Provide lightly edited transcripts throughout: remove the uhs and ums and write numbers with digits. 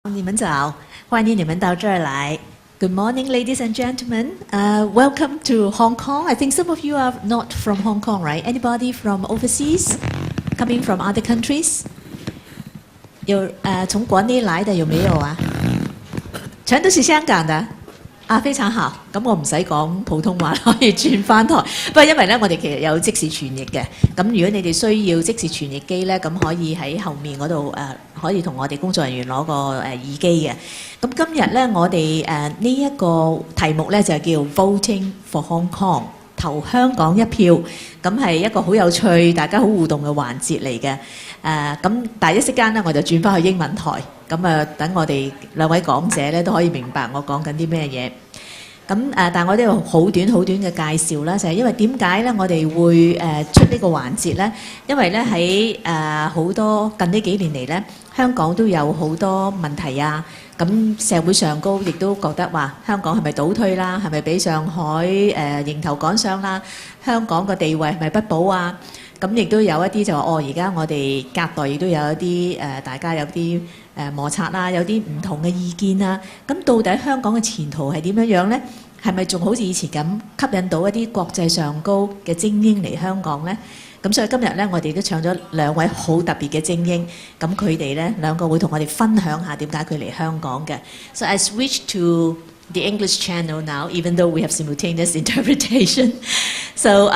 你们早，欢迎你们到这儿来。Good morning, ladies and gentlemen. Welcome to Hong Kong. I think some of you are not from Hong Kong, right? Anybody from overseas? Coming from other countries? 有从国内来的有没有啊？全都是香港的。啊，非常好，咁我唔使講普通話，可以轉翻台。不過因為咧，我哋其實有即時傳譯嘅，咁如果你哋需要即時傳譯機咧，咁可以喺後面嗰度可以同我哋工作人員攞個耳機嘅。咁今日咧，我哋呢一個題目咧就叫 Voting for Hong Kong， 投香港一票，咁係一個好有趣、大家好互動嘅環節嚟嘅。咁但係一息間咧，我就轉翻去英文台。咁等我哋兩位講者咧都可以明白我講緊啲咩嘢。咁但係我都有好短嘅介紹啦，就係因為點解咧我哋會出呢個環節咧？因為咧喺好多近呢幾年嚟咧，香港都有好多問題啊。咁社會上高亦都覺得話香港係咪倒退啦？係咪俾上海迎頭趕上啦？香港個地位係咪不保啊？咁亦都有一啲就話而家我哋隔代亦都有一啲大家有啲摩擦啦，有啲唔同嘅意見啦。咁到底香港嘅前途係點樣呢？係咪仲好似以前咁吸引到一啲國際上高嘅精英嚟香港呢？咁所以今日呢，我哋都搶咗兩位好特別嘅精英，咁佢哋呢兩個會同我哋分享下點解佢嚟香港嘅。So I switch to the English channel now, even though we have simultaneous interpretation. So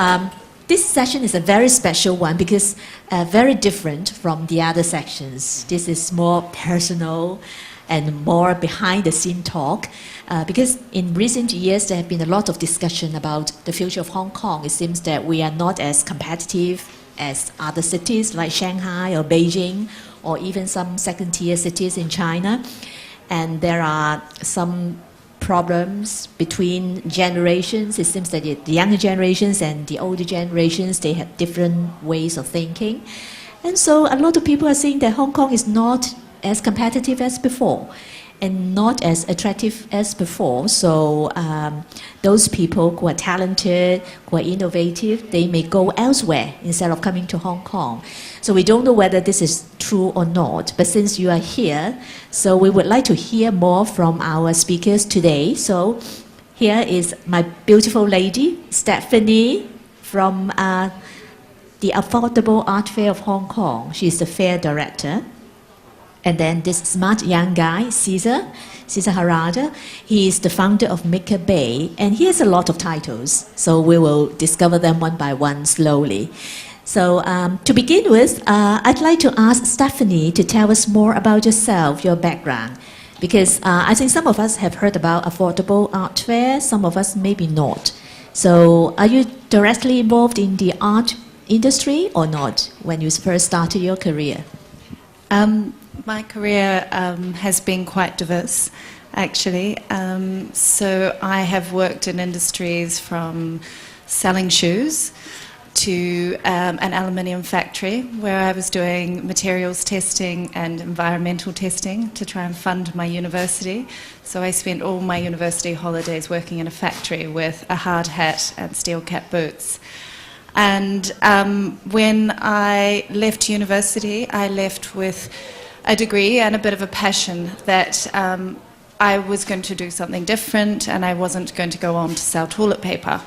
this session is a very special one because very different from the other sections. This is more personal and more behind-the-scene talk because in recent years there have been a lot of discussion about the future of Hong Kong. It seems that we are not as competitive as other cities like Shanghai or Beijing or even some second-tier cities in China. And there are some problems between generations. It seems that the younger generations and the older generations, they have different ways of thinking. And so a lot of people are saying that Hong Kong is not as competitive as before and not as attractive as before. So those people who are talented, who are innovative, they may go elsewhere instead of coming to Hong Kong. So we don't know whether this is true or not, but since you are here, so we would like to hear more from our speakers today. So here is my beautiful lady, Stephanie, from the Affordable Art Fair of Hong Kong. She's the fair director. And then this smart young guy, Cesar Harada, he is the founder of MakerBay, and he has a lot of titles, so we will discover them one by one slowly. So to begin with, I'd like to ask Stephanie to tell us more about yourself, your background, because I think some of us have heard about Affordable Art Fair, some of us maybe not. So are you directly involved in the art industry or not when you first started your career? My career has been quite diverse, actually. So I have worked in industries from selling shoes to an aluminium factory where I was doing materials testing and environmental testing to try and fund my university. So I spent all my university holidays working in a factory with a hard hat and steel cap boots. And when I left university, I left with a degree and a bit of a passion that I was going to do something different and I wasn't going to go on to sell toilet paper.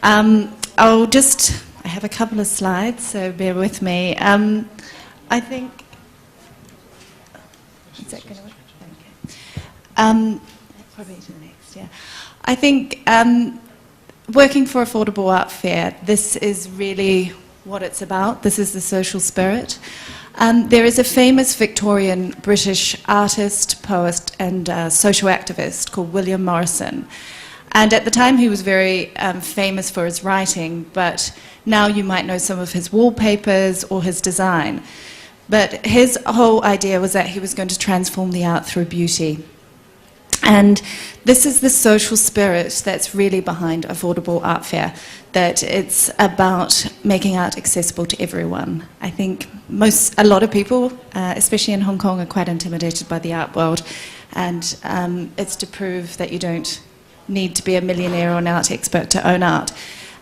I have a couple of slides, so bear with me. I think... Is that going to work? Okay. Probably to the next, yeah. I think working for Affordable Art Fair, this is really what it's about. This is the social spirit. There is a famous Victorian British artist, poet and social activist called William Morrison. And at the time he was very famous for his writing, but now you might know some of his wallpapers or his design. But his whole idea was that he was going to transform the art through beauty. And this is the social spirit that's really behind Affordable Art Fair, that it's about making art accessible to everyone. I think a lot of people, especially in Hong Kong, are quite intimidated by the art world, and it's to prove that you don't need to be a millionaire or an art expert to own art.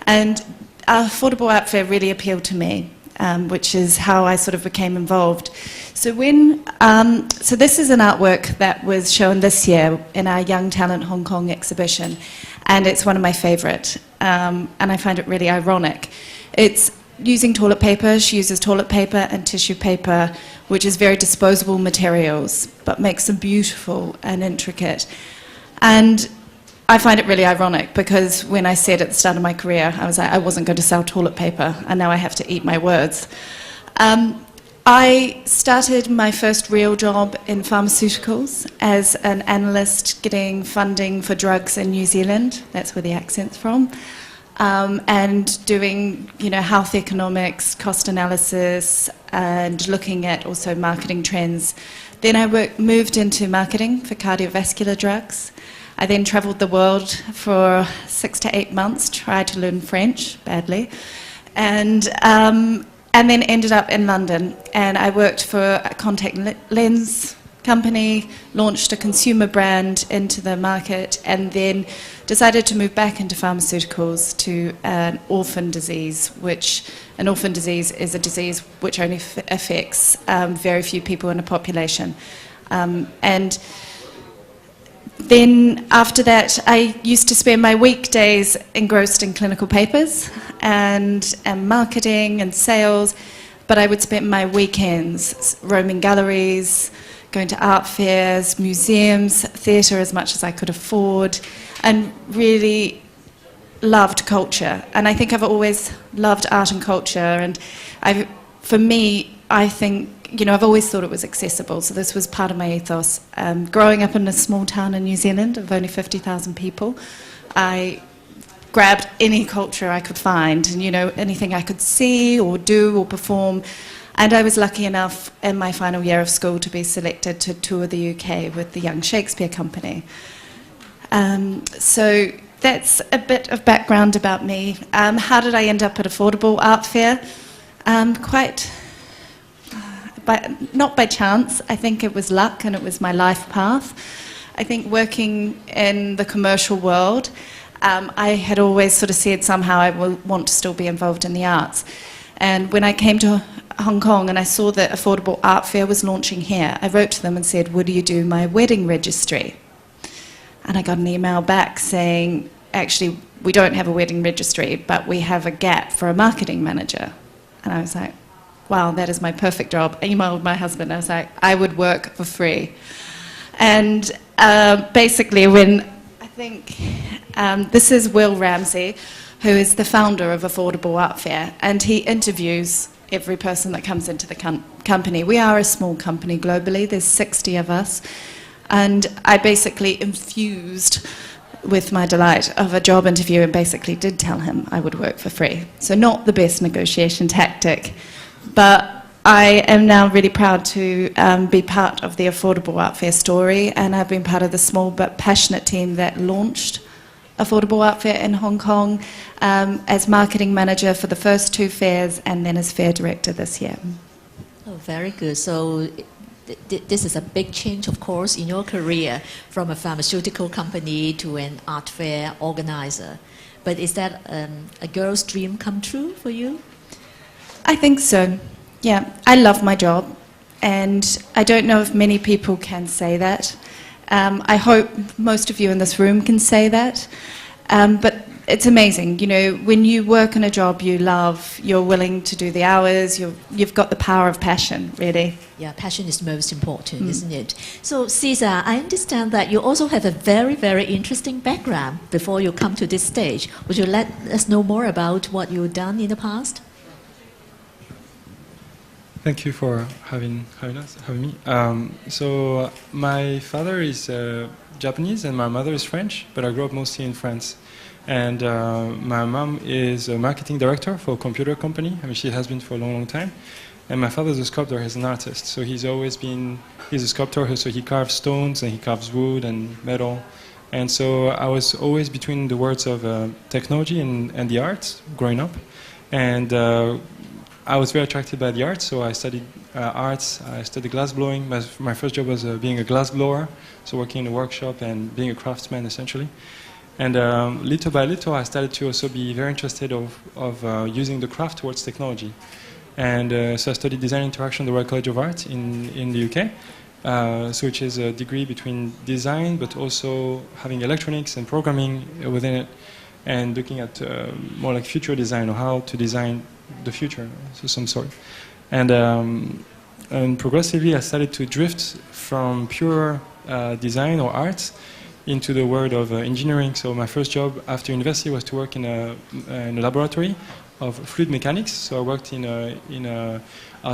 And Affordable Art Fair really appealed to me. which is how I sort of became involved. So so this is an artwork that was shown this year in our Young Talent Hong Kong exhibition, and it's one of my favourite, and I find it really ironic. It's using toilet paper. She uses toilet paper and tissue paper, which is very disposable materials, but makes them beautiful and intricate. And I find it really ironic because when I said at the start of my career, I was like, I wasn't going to sell toilet paper, and now I have to eat my words. I started my first real job in pharmaceuticals as an analyst getting funding for drugs in New Zealand. That's where the accent's from. And doing, health economics, cost analysis, and looking at also marketing trends. Then I moved into marketing for cardiovascular drugs. I then travelled the world for 6 to 8 months, tried to learn French badly, and then ended up in London. And I worked for a contact lens company, launched a consumer brand into the market, and then decided to move back into pharmaceuticals to an orphan disease, which an orphan disease is a disease which only affects very few people in a population. And then after that, I used to spend my weekdays engrossed in clinical papers and marketing and sales, but I would spend my weekends roaming galleries, going to art fairs, museums, theatre as much as I could afford, and really loved culture. And I think I've always loved art and culture, and for me, I think, I've always thought it was accessible, so this was part of my ethos. Growing up in a small town in New Zealand of only 50,000 people, I grabbed any culture I could find, and anything I could see or do or perform. And I was lucky enough in my final year of school to be selected to tour the UK with the Young Shakespeare Company. So that's a bit of background about me. How did I end up at Affordable Art Fair? Not by chance. I think it was luck, and it was my life path. I think working in the commercial world, I had always sort of said somehow I will want to still be involved in the arts. And when I came to Hong Kong and I saw that Affordable Art Fair was launching here, I wrote to them and said, would you do my wedding registry? And I got an email back saying, actually, we don't have a wedding registry, but we have a gap for a marketing manager. And I was like, wow, that is my perfect job. I emailed my husband. I was like, I would work for free. And basically, this is Will Ramsey, who is the founder of Affordable Art Fair, and he interviews every person that comes into the company. We are a small company globally. There's 60 of us. And I basically infused with my delight of a job interview and basically did tell him I would work for free. So not the best negotiation tactic. But I am now really proud to be part of the Affordable Art Fair story, and I've been part of the small but passionate team that launched Affordable Art Fair in Hong Kong as marketing manager for the first 2 fairs and then as fair director this year. Oh, very good. So this is a big change, of course, in your career from a pharmaceutical company to an art fair organizer. But is that a girl's dream come true for you? I think so, yeah. I love my job, and I don't know if many people can say that. I hope most of you in this room can say that. But it's amazing, when you work in a job you love, you're willing to do the hours, you've got the power of passion, really. Yeah, passion is most important, isn't it? So, Cesar, I understand that you also have a very, very interesting background before you come to this stage. Would you let us know more about what you've done in the past? Thank you for having me. So my father is Japanese and my mother is French, but I grew up mostly in France. And my mom is a marketing director for a computer company. I mean, she has been for a long, long time. And my father is a sculptor, he's an artist. So he's a sculptor, so he carves stones and he carves wood and metal. And so I was always between the worlds of technology and the arts growing up. And I was very attracted by the arts, so I studied arts. I studied glass blowing. My first job was being a glass blower, so working in a workshop and being a craftsman, essentially. And little by little, I started to also be very interested of using the craft towards technology. And so I studied design interaction at the Royal College of Art in the UK, so which is a degree between design but also having electronics and programming within it, and looking at more like future design or how to design the future, so some sort. And progressively I started to drift from pure design or art into the world of engineering. So my first job after university was to work in a laboratory of fluid mechanics. So I worked in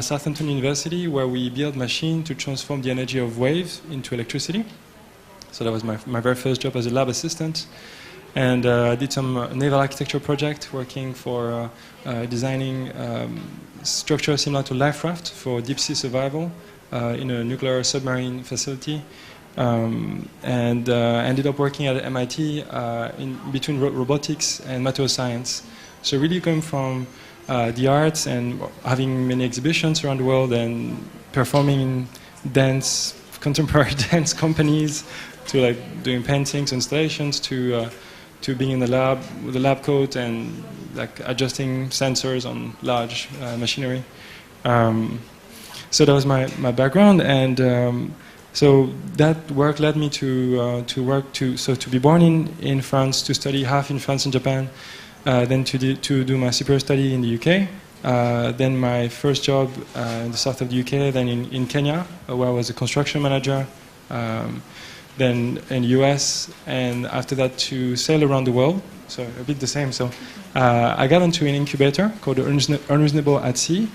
Southampton University, where we built machines to transform the energy of waves into electricity. So that was my very first job as a lab assistant. And I did some naval architecture project working for designing structure similar to life raft for deep sea survival in a nuclear submarine facility. And ended up working at MIT in between robotics and material science. So really going from the arts and having many exhibitions around the world and performing in dance, contemporary dance companies, to like doing paintings, installations, to being in the lab with a lab coat and like adjusting sensors on large machinery. So that was my background, and so that work led me to be born in France, to study half in France and Japan, then to do my superior study in the UK, then my first job in the south of the UK, then in Kenya, where I was a construction manager, then in the US, and after that to sail around the world, so a bit the same. So I got into an incubator called Unreasonable at Sea.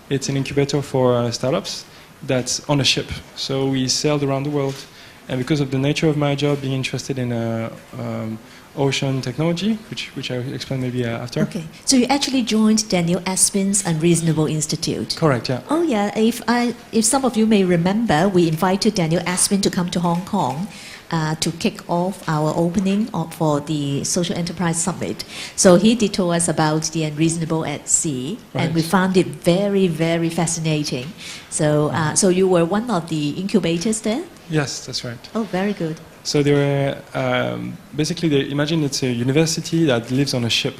It's an incubator for startups that's on a ship. So we sailed around the world, and because of the nature of my job, being interested in ocean technology, which I will explain maybe after. Okay, so you actually joined Daniel Aspin's Unreasonable Institute. Correct, yeah. Oh yeah, if some of you may remember, we invited Daniel Aspin to come to Hong Kong to kick off our opening for the Social Enterprise Summit. So he did tell us about the Unreasonable at Sea, right. And we found it very, very fascinating. So, so you were one of the incubators there? Yes, that's right. Oh, very good. So there were, basically, imagine it's a university that lives on a ship.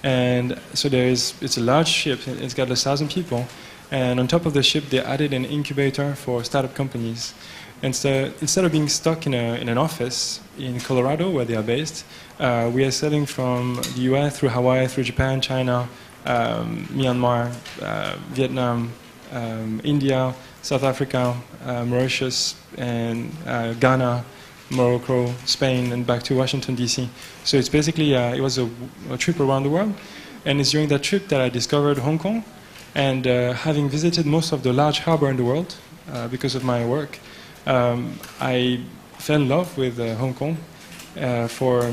And so it's a large ship, it's got 1,000 people. And on top of the ship, they added an incubator for startup companies. And so instead of being stuck in an office in Colorado, where they are based, we are sailing from the US through Hawaii, through Japan, China, Myanmar, Vietnam, India, South Africa, Mauritius, and Ghana, Morocco, Spain, and back to Washington, D.C. So it's basically, it was a trip around the world. And it's during that trip that I discovered Hong Kong. And having visited most of the large harbor in the world because of my work, I fell in love with Hong Kong for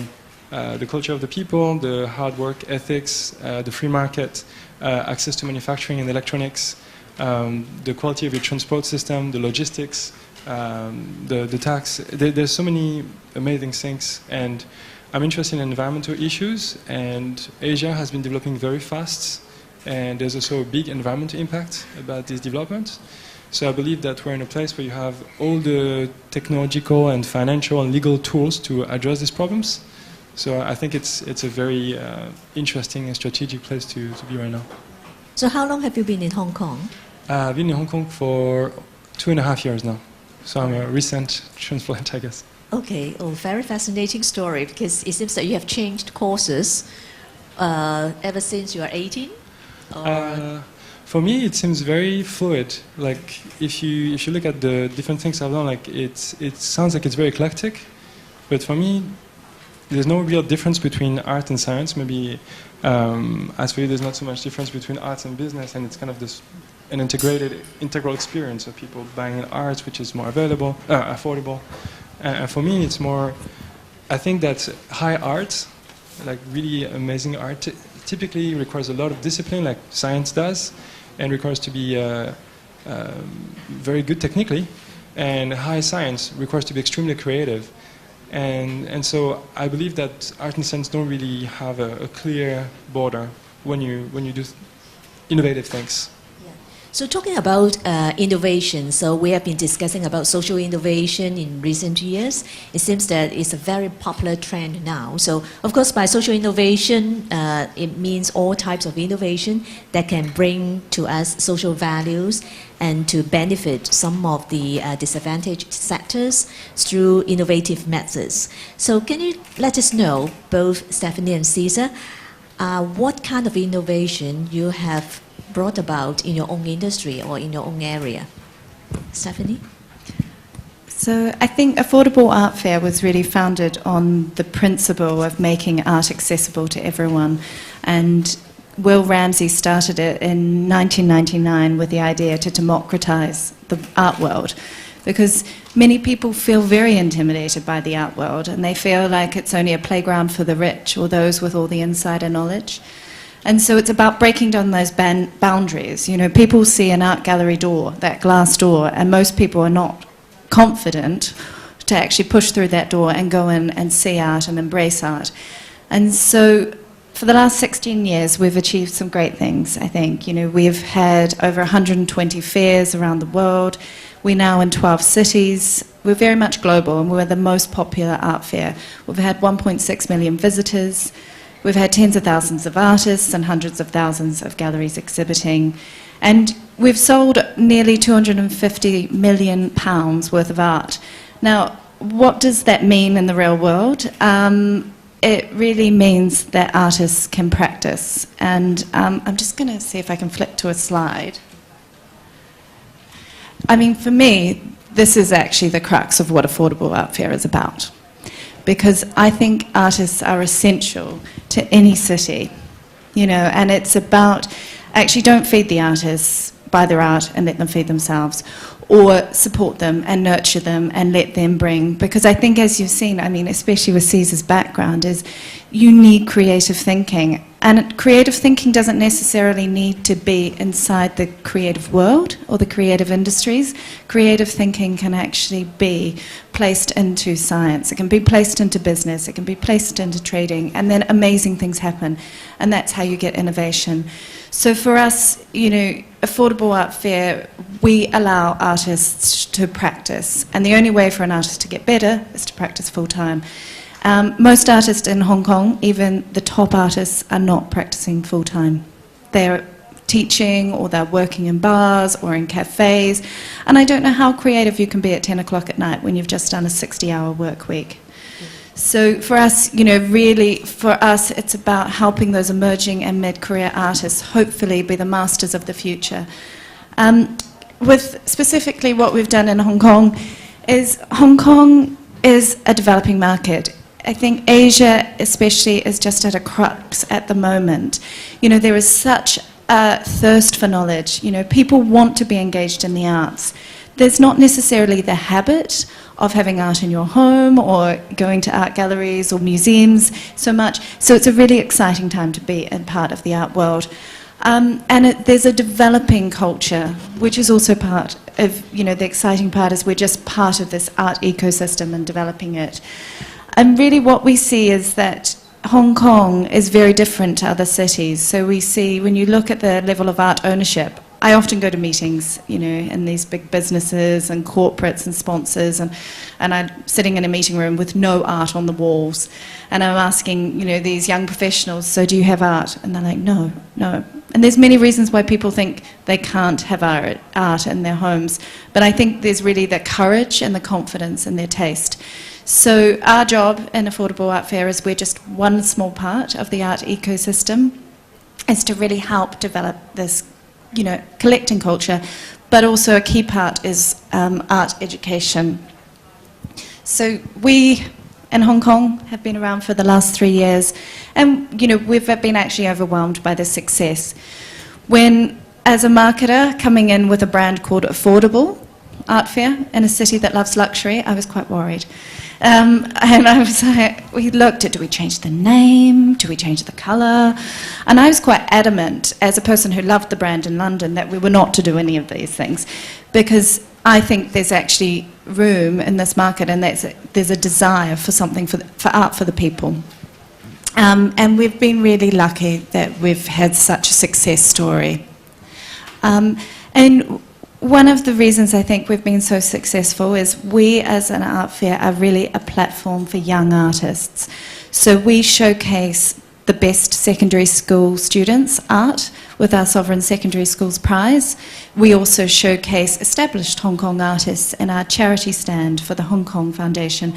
the culture of the people, the hard work ethics, the free market, access to manufacturing and electronics, the quality of your transport system, the logistics, the tax. There's so many amazing things, and I'm interested in environmental issues, and Asia has been developing very fast, and there's also a big environmental impact about this development. So I believe that we're in a place where you have all the technological and financial and legal tools to address these problems. So I think it's a very interesting and strategic place to be right now. So how long have you been in Hong Kong? I've been in Hong Kong for 2.5 years now. So I'm a recent transplant, I guess. Okay, oh, very fascinating story, because it seems that you have changed courses ever since you are 18? For me, it seems very fluid. Like if you look at the different things I've done, like it sounds like it's very eclectic, but for me, there's no real difference between art and science. Maybe as for you, there's not so much difference between arts and business, and it's kind of an integral experience of people buying art, which is more affordable. For me, it's more. I think that high art, like really amazing art, typically requires a lot of discipline, like science does, and requires to be very good technically. And high science requires to be extremely creative. And so I believe that art and science don't really have a clear border when you do innovative things. Yeah. So talking about innovation, so we have been discussing about social innovation in recent years. It seems that it's a very popular trend now. So of course by social innovation, it means all types of innovation that can bring to us social values and to benefit some of the disadvantaged sectors through innovative methods. So can you let us know, both Stephanie and Cesar, what kind of innovation you have brought about in your own industry or in your own area? Stephanie? So I think Affordable Art Fair was really founded on the principle of making art accessible to everyone. And Will Ramsey started it in 1999 with the idea to democratise the art world, because many people feel very intimidated by the art world and they feel like it's only a playground for the rich or those with all the insider knowledge. And so it's about breaking down those boundaries. You know, people see an art gallery door, that glass door, and most people are not confident to actually push through that door and go in and see art and embrace art. And so for the last 16 years, we've achieved some great things, I think. You know, we've had over 120 fairs around the world. We're now in 12 cities. We're very much global, and we're the most popular art fair. We've had 1.6 million visitors. We've had tens of thousands of artists and hundreds of thousands of galleries exhibiting. And we've sold nearly £250 million worth of art. Now, what does that mean in the real world? It really means that artists can practice. And I'm just going to see if I can flip to a slide. I mean, for me, this is actually the crux of what Affordable Art Fair is about. Because I think artists are essential to any city, you know, and it's about, actually don't feed the artists, buy their art and let them feed themselves, or support them and nurture them and let them bring, because I think as you've seen, I mean, especially with Cesar's background, is you need creative thinking. And creative thinking doesn't necessarily need to be inside the creative world or the creative industries. Creative thinking can actually be placed into science. It can be placed into business. It can be placed into trading. And then amazing things happen. And that's how you get innovation. So for us, you know, Affordable Art Fair, we allow artists to practice. And the only way for an artist to get better is to practice full time. Most artists in Hong Kong, even the top artists, are not practicing full-time. They're teaching or they're working in bars or in cafes. And I don't know how creative you can be at 10 o'clock at night when you've just done a 60-hour work week. So for us, you know, really, for us, it's about helping those emerging and mid-career artists hopefully be the masters of the future. With specifically what we've done in Hong Kong is a developing market. I think Asia especially is just at a crux at the moment. You know, there is such a thirst for knowledge. You know, people want to be engaged in the arts. There's not necessarily the habit of having art in your home or going to art galleries or museums so much. So it's a really exciting time to be a part of the art world. There's a developing culture, which is also part of, you know, the exciting part is we're just part of this art ecosystem and developing it. And really what we see is that Hong Kong is very different to other cities. So we see, when you look at the level of art ownership, I often go to meetings, you know, in these big businesses and corporates and sponsors, and I'm sitting in a meeting room with no art on the walls. And I'm asking, you know, these young professionals, so do you have art? And they're like, no. And there's many reasons why people think they can't have art in their homes. But I think there's really the courage and the confidence in their taste. So our job in Affordable Art Fair is we're just one small part of the art ecosystem, is to really help develop this, you know, collecting culture, but also a key part is art education. So we in Hong Kong have been around for the last 3 years, and you know, we've been actually overwhelmed by the success. When, as a marketer, coming in with a brand called Affordable Art Fair in a city that loves luxury, I was quite worried. And I was like, we looked at, do we change the name? Do we change the colour? And I was quite adamant, as a person who loved the brand in London, that we were not to do any of these things. Because I think there's actually room in this market, and there's a desire for something for art for the people. And we've been really lucky that we've had such a success story. And one of the reasons I think we've been so successful is we as an art fair are really a platform for young artists. So we showcase the best secondary school students' art with our Sovereign Secondary Schools Prize. We also showcase established Hong Kong artists in our charity stand for the Hong Kong Foundation.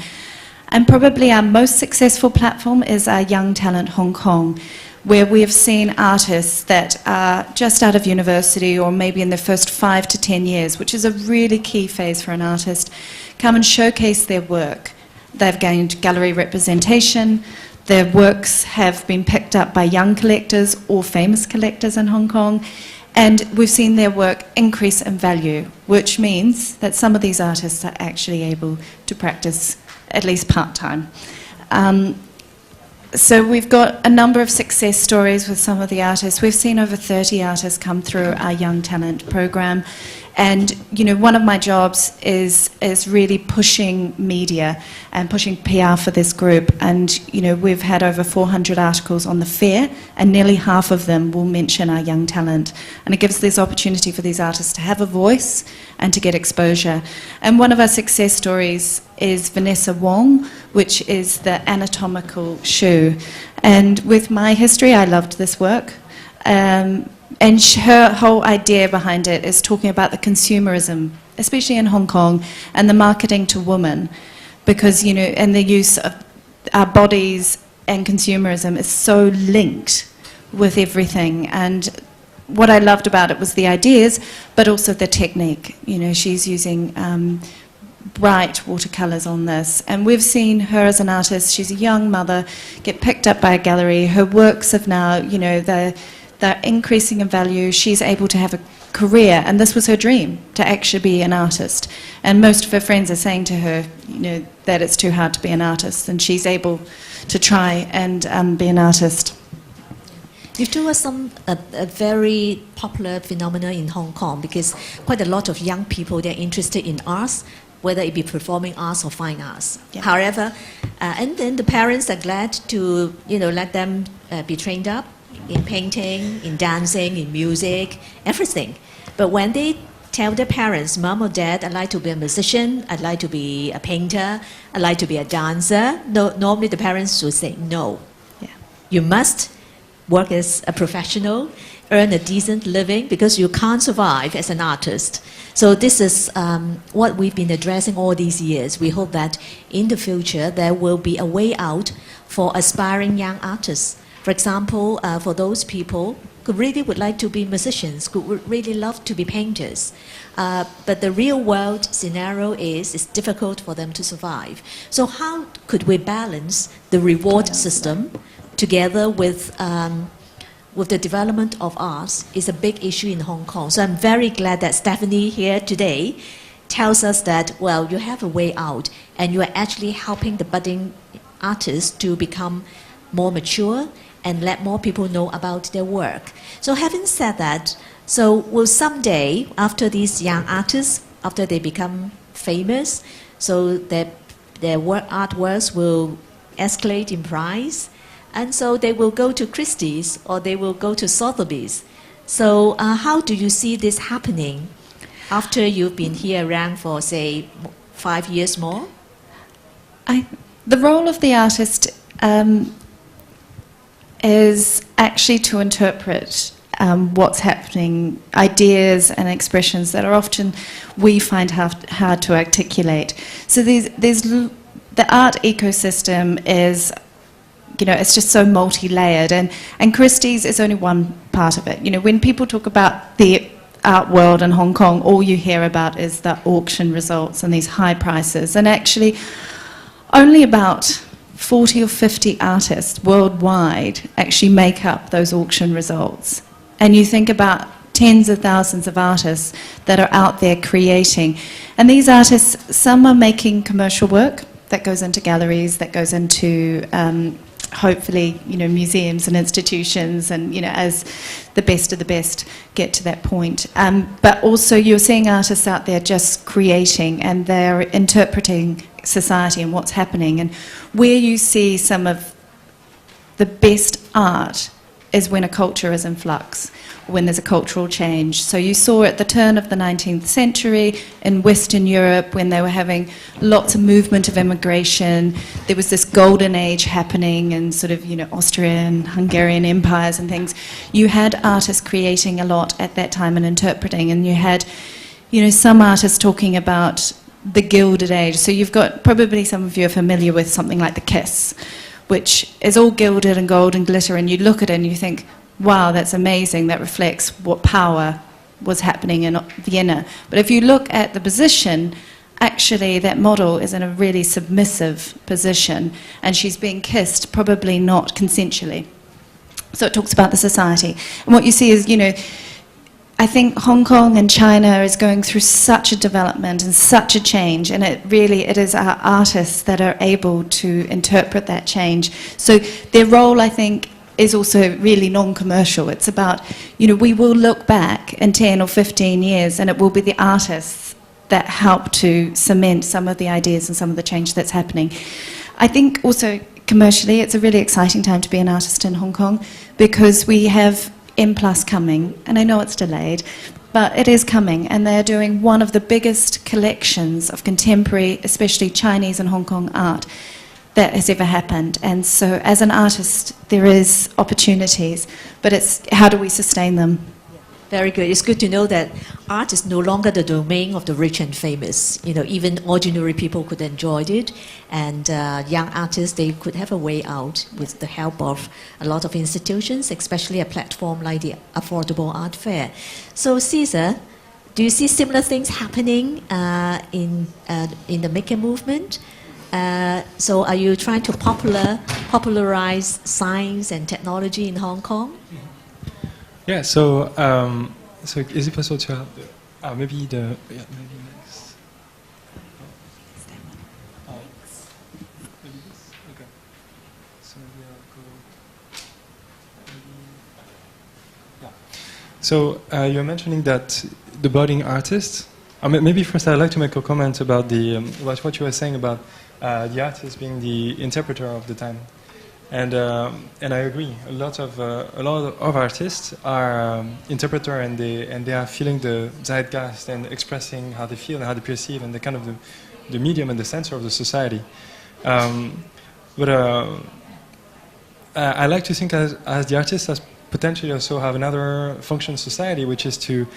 And probably our most successful platform is our Young Talent Hong Kong, where we have seen artists that are just out of university or maybe in their first 5 to 10 years, which is a really key phase for an artist, come and showcase their work. They've gained gallery representation. Their works have been picked up by young collectors or famous collectors in Hong Kong, and we've seen their work increase in value, which means that some of these artists are actually able to practice at least part-time. So we've got a number of success stories with some of the artists. We've seen over 30 artists come through our Young Talent program. And, you know, one of my jobs is really pushing media and pushing PR for this group. And, you know, we've had over 400 articles on the fair, and nearly half of them will mention our Young Talent. And it gives this opportunity for these artists to have a voice and to get exposure. And one of our success stories is Vanessa Wong, which is the anatomical shoe. And with my history, I loved this work. And her whole idea behind it is talking about the consumerism, especially in Hong Kong, and the marketing to women, because, you know, and the use of our bodies and consumerism is so linked with everything. And what I loved about it was the ideas, but also the technique. You know, she's using bright watercolours on this, and we've seen her as an artist. She's a young mother, get picked up by a gallery. Her works have now, you know, they're increasing in value. She's able to have a career, and this was her dream, to actually be an artist. And most of her friends are saying to her, you know, that it's too hard to be an artist, and she's able to try and be an artist. You've told us a very popular phenomenon in Hong Kong, because quite a lot of young people, they're interested in arts, whether it be performing arts or fine arts. Yeah. However, and then the parents are glad to, you know, let them be trained up in painting, in dancing, in music, everything. But when they tell their parents, Mom or Dad, I'd like to be a musician, I'd like to be a painter, I'd like to be a dancer, normally the parents will say no. Yeah. You must work as a professional, earn a decent living, because you can't survive as an artist. So this is what we've been addressing all these years. We hope that in the future there will be a way out for aspiring young artists. For example, for those people who really would like to be musicians, who would really love to be painters, but the real world scenario is it's difficult for them to survive. So how could we balance the reward system together with the development of arts is a big issue in Hong Kong. So I'm very glad that Stephanie here today tells us that, well, you have a way out, and you are actually helping the budding artists to become more mature and let more people know about their work. So having said that, so will someday, after these young artists, after they become famous, so their artworks will escalate in price, and so they will go to Christie's or they will go to Sotheby's. So how do you see this happening after you've been here around for, say, 5 years more? The role of the artist is actually to interpret what's happening, ideas and expressions that are often we find hard to articulate. So the art ecosystem is, you know, it's just so multi-layered, and Christie's is only one part of it. You know, when people talk about the art world in Hong Kong, all you hear about is the auction results and these high prices, and actually only about 40 or 50 artists worldwide actually make up those auction results. And you think about tens of thousands of artists that are out there creating. And these artists, some are making commercial work that goes into galleries, that goes into hopefully, you know, museums and institutions, and, you know, as the best of the best get to that point. But also you're seeing artists out there just creating, and they're interpreting society and what's happening. And where you see some of the best art is when a culture is in flux, when there's a cultural change. So you saw at the turn of the 19th century in Western Europe, when they were having lots of movement of immigration, there was this golden age happening in sort of, Austrian, Hungarian empires and things. You had artists creating a lot at that time and interpreting, and you had, some artists talking about the Gilded Age. So you've got, probably some of you are familiar with something like the Kiss, which is all gilded and gold and glitter, and you look at it and you think, wow, that's amazing, that reflects what power was happening in Vienna. But if you look at the position, actually that model is in a really submissive position, and she's being kissed, probably not consensually. So it talks about the society. And what you see is, I think Hong Kong and China is going through such a development and such a change, and it is our artists that are able to interpret that change. So their role, I think, is also really non-commercial. It's about, we will look back in 10 or 15 years, and it will be the artists that help to cement some of the ideas and some of the change that's happening. I think also commercially it's a really exciting time to be an artist in Hong Kong, because we have M+ coming, and I know it's delayed, but it is coming, and they're doing one of the biggest collections of contemporary, especially Chinese and Hong Kong art that has ever happened. And so as an artist, there is opportunities, but it's how do we sustain them? Very good. It's good to know that art is no longer the domain of the rich and famous. Even ordinary people could enjoy it, and young artists, they could have a way out with the help of a lot of institutions, especially a platform like the Affordable Art Fair. So, Cesar, do you see similar things happening in the maker movement? So, are you trying to popularize science and technology in Hong Kong? Yeah, so is it possible to have maybe maybe next? Maybe this? Okay. So maybe I'll go, yeah. So you're mentioning that the budding artists, maybe first I'd like to make a comment about what you were saying about the artist being the interpreter of the time. And I agree. A lot of artists are interpreter, and they are feeling the zeitgeist and expressing how they feel and how they perceive, and the kind of the medium and the center of the society. But I like to think as the artists as potentially also have another function in society, which is to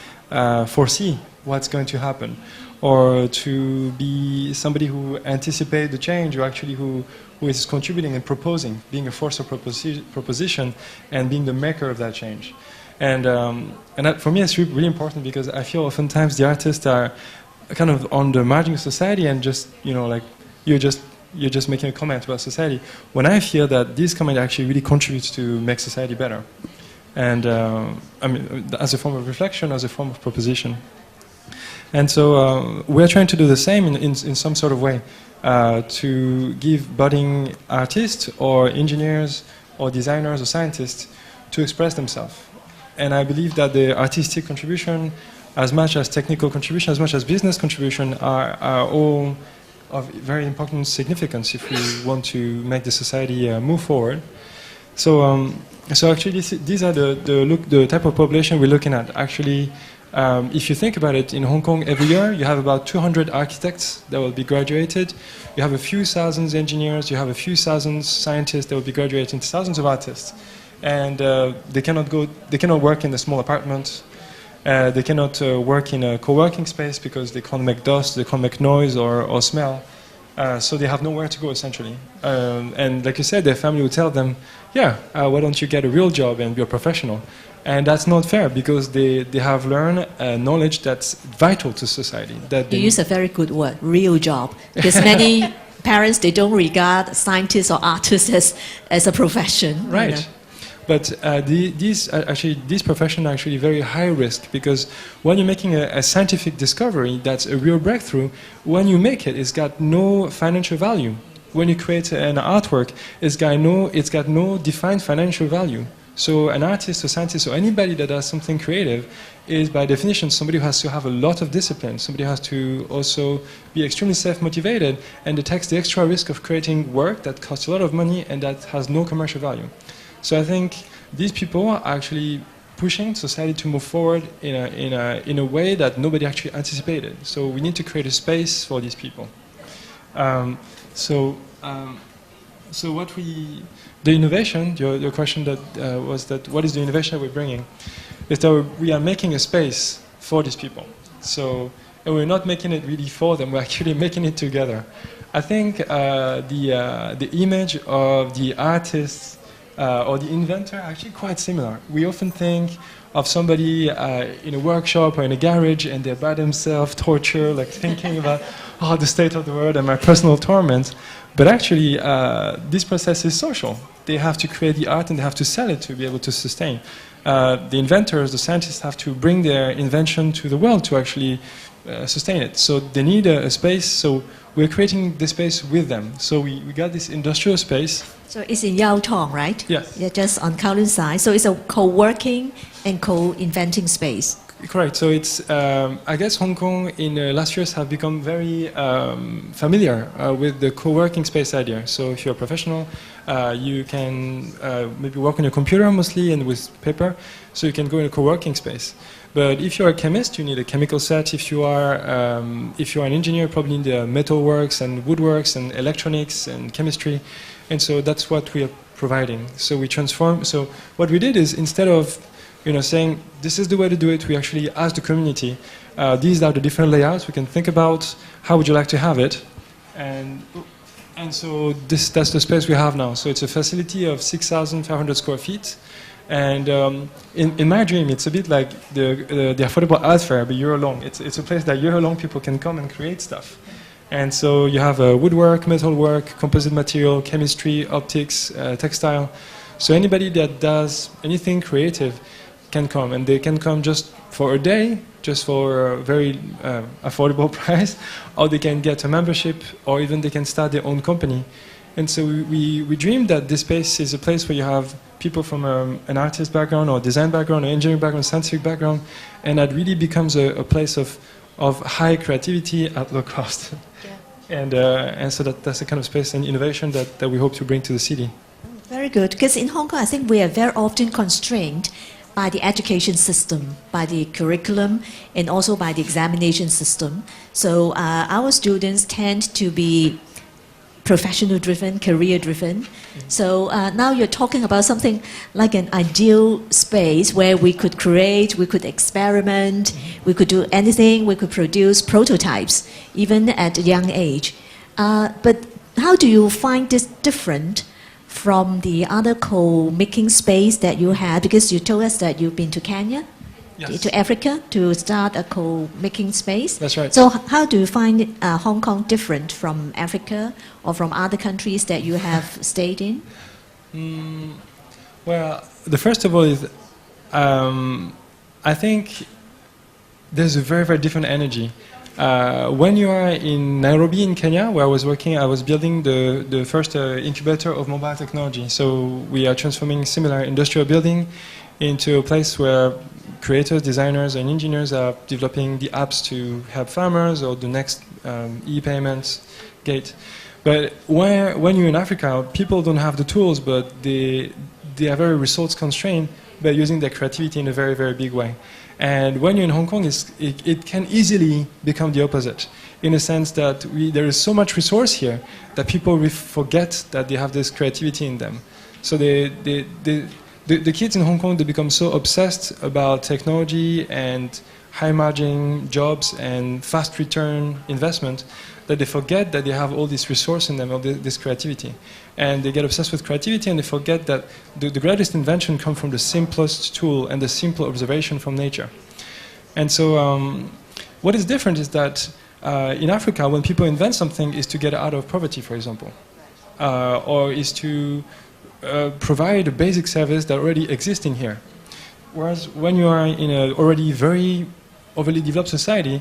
foresee what's going to happen, or to be somebody who anticipates the change, or actually who is contributing and proposing, being a force of proposition, and being the maker of that change. And that, for me, it's really important, because I feel oftentimes the artists are kind of on the margin of society, and just, like you're just making a comment about society, when I feel that this comment actually really contributes to make society better. And as a form of reflection, as a form of proposition. And so we're trying to do the same in some sort of way, to give budding artists or engineers or designers or scientists to express themselves. And I believe that the artistic contribution, as much as technical contribution, as much as business contribution, are all of very important significance if we want to make the society move forward. So actually these are the type of population we're looking at. Actually, if you think about it, in Hong Kong every year you have about 200 architects that will be graduated. You have a few thousand engineers, you have a few thousand scientists that will be graduating, thousands of artists. And they cannot work in a small apartment. They cannot work in a co-working space because they can't make dust, they can't make noise or smell. So they have nowhere to go, essentially. And like you said, their family would tell them, yeah, why don't you get a real job and be a professional? And that's not fair, because they have learned knowledge that's vital to society. That you use a very good word, real job, because many parents, they don't regard scientists or artists as a profession. Right. But these professions are actually very high risk, because when you're making a scientific discovery that's a real breakthrough, when you make it, it's got no financial value. When you create an artwork, it's got no defined financial value. So an artist or scientist or anybody that does something creative is by definition somebody who has to have a lot of discipline, somebody who has to also be extremely self-motivated, and it takes the extra risk of creating work that costs a lot of money and that has no commercial value. So I think these people are actually pushing society to move forward in a way that nobody actually anticipated. So we need to create a space for these people. So the innovation, your question that was that what is the innovation that we're bringing, is that we are making a space for these people. So, and we're not making it really for them, we're actually making it together. I think the image of the artist or the inventor are actually quite similar. We often think of somebody in a workshop or in a garage and they're by themselves, torture, like thinking about the state of the world and my personal torment. But actually, this process is social. They have to create the art and they have to sell it to be able to sustain. The inventors, the scientists have to bring their invention to the world to actually sustain it. So they need a space, so we're creating the space with them. So we got this industrial space. So it's in Yau Tong, right? Yes. Yeah, just on Kowloon side. So it's a co-working and co-inventing space. Correct. So it's, I guess Hong Kong in last years have become very familiar with the co-working space idea. So if you're a professional, you can maybe work on your computer mostly and with paper, so you can go in a co-working space. But if you're a chemist, you need a chemical set. If you are an engineer, probably need the metalworks and woodworks and electronics and chemistry. And so that's what we are providing. So we transform. So what we did is instead of saying this is the way to do it, we actually asked the community, these are the different layouts, we can think about how would you like to have it. And so that's the space we have now. So it's a facility of 6,500 square feet. And in my dream, it's a bit like the affordable art fair, but year-long. It's a place that year-long people can come and create stuff. And so you have woodwork, metalwork, composite material, chemistry, optics, textile. So anybody that does anything creative can come, and they can come just for a day, just for a very affordable price, or they can get a membership, or even they can start their own company. And so we dreamed that this space is a place where you have people from an artist background, or design background, or engineering background, scientific background, and that really becomes a place of high creativity at low cost. Yeah. And so that's the kind of space and innovation that we hope to bring to the city. Very good, because in Hong Kong, I think we are very often constrained by the education system, by the curriculum, and also by the examination system. So our students tend to be professional-driven, career-driven. So now you're talking about something like an ideal space where we could create, we could experiment, we could do anything, we could produce prototypes, even at a young age. But how do you find this different from the other co-making space that you had? Because you told us that you've been to Kenya, yes, to Africa, to start a co-making space. That's right. So how do you find Hong Kong different from Africa or from other countries that you have stayed in? Well, the first of all is, I think there's a very, very different energy. When you are in Nairobi in Kenya, where I was working, I was building the first incubator of mobile technology. So we are transforming similar industrial building into a place where creators, designers, and engineers are developing the apps to help farmers or the next e-payments gate. But when you're in Africa, people don't have the tools, but they are very resource constrained, but using their creativity in a very, very big way. And when you're in Hong Kong, it can easily become the opposite, in a sense that there is so much resource here that people forget that they have this creativity in them. So the kids in Hong Kong, they become so obsessed about technology and high-margin jobs and fast return investment that they forget that they have all this resource in them, all this creativity. And they get obsessed with creativity and they forget that the greatest invention comes from the simplest tool and the simple observation from nature. And so what is different is that in Africa, when people invent something, is to get out of poverty, for example, or is to provide a basic service that already exists in here. Whereas when you are in an already very overly developed society,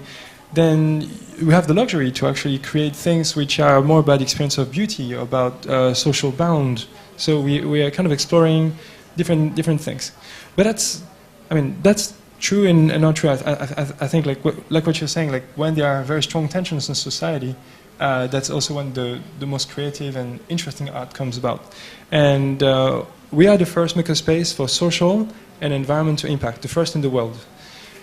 then we have the luxury to actually create things which are more about the experience of beauty, about social bound. So we are kind of exploring different things. But that's true and not true. I think like what you're saying, like when there are very strong tensions in society, That's also one of the most creative and interesting art comes about. And we are the first makerspace for social and environmental impact, the first in the world.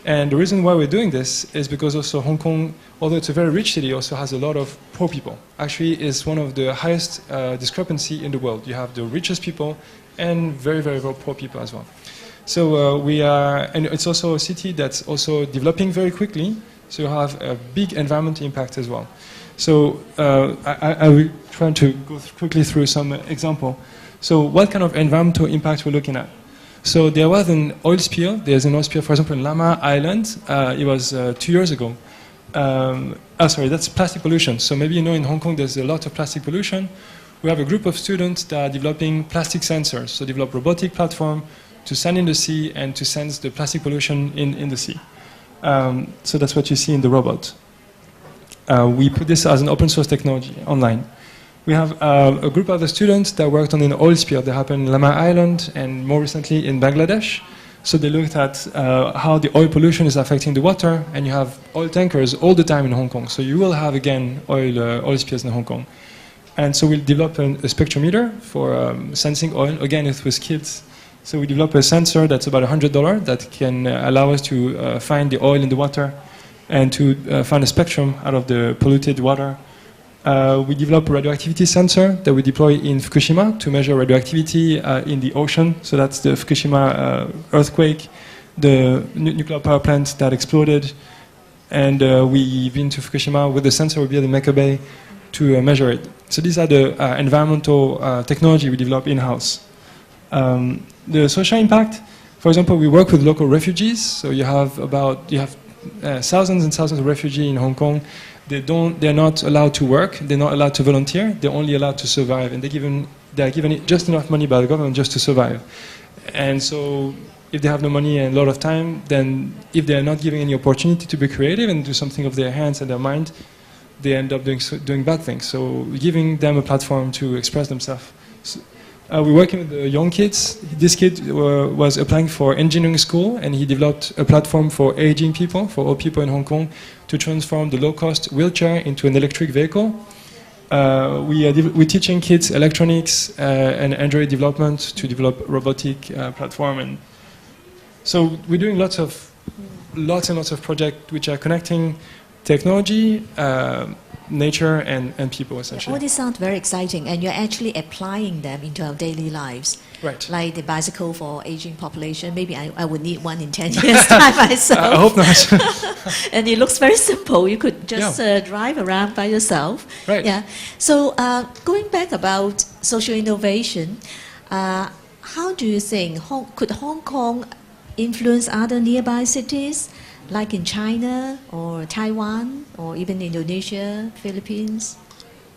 And the reason why we're doing this is because also Hong Kong, although it's a very rich city, also has a lot of poor people. Actually, it's one of the highest discrepancy in the world. You have the richest people and very, very, very poor people as well. So we are, and it's also a city that's also developing very quickly, so you have a big environmental impact as well. So I will try to go quickly through some example. So what kind of environmental impact we're looking at? So there was an oil spill. There's an oil spill, for example, in Lamma Island. It was 2 years ago. Sorry, that's plastic pollution. So maybe you know in Hong Kong there's a lot of plastic pollution. We have a group of students that are developing plastic sensors. So develop robotic platform to send in the sea and to sense the plastic pollution in the sea. So that's what you see in the robot. We put this as an open source technology online. We have a group of the students that worked on an oil spill that happened in Lamma Island and more recently in Bangladesh. So they looked at how the oil pollution is affecting the water, and you have oil tankers all the time in Hong Kong. So you will have again oil spills in Hong Kong. And so we'll develop a spectrometer for sensing oil. Again, it's with kids. So we develop a sensor that's about $100 that can allow us to find the oil in the water and to find a spectrum out of the polluted water. We develop a radioactivity sensor that we deploy in Fukushima to measure radioactivity in the ocean. So that's the Fukushima earthquake, the nuclear power plant that exploded. And we've been to Fukushima with the sensor we built in MakerBay to measure it. So these are the environmental technology we develop in-house. The social impact, for example, we work with local refugees. So you have thousands and thousands of refugees in Hong Kong. They're not allowed to work. They're not allowed to volunteer. They're only allowed to survive, and they're given just enough money by the government just to survive. And so, if they have no money and a lot of time, then if they're not given any opportunity to be creative and do something of their hands and their mind, they end up doing bad things. So, giving them a platform to express themselves. So, we're working with the young kids. This kid was applying for engineering school, and he developed a platform for aging people, for old people in Hong Kong, to transform the low-cost wheelchair into an electric vehicle. We're teaching kids electronics and Android development to develop robotic platform. And so we're doing lots and lots of projects which are connecting technology, nature and people, essentially. All this sounds very exciting, and you're actually applying them into our daily lives. Right. Like the bicycle for aging population. Maybe I would need one in 10 years' time myself. I hope not. And it looks very simple. You could just drive around by yourself. Right. Yeah. So going back about social innovation, how do you think could Hong Kong influence other nearby cities, like in China or Taiwan or even Indonesia, Philippines?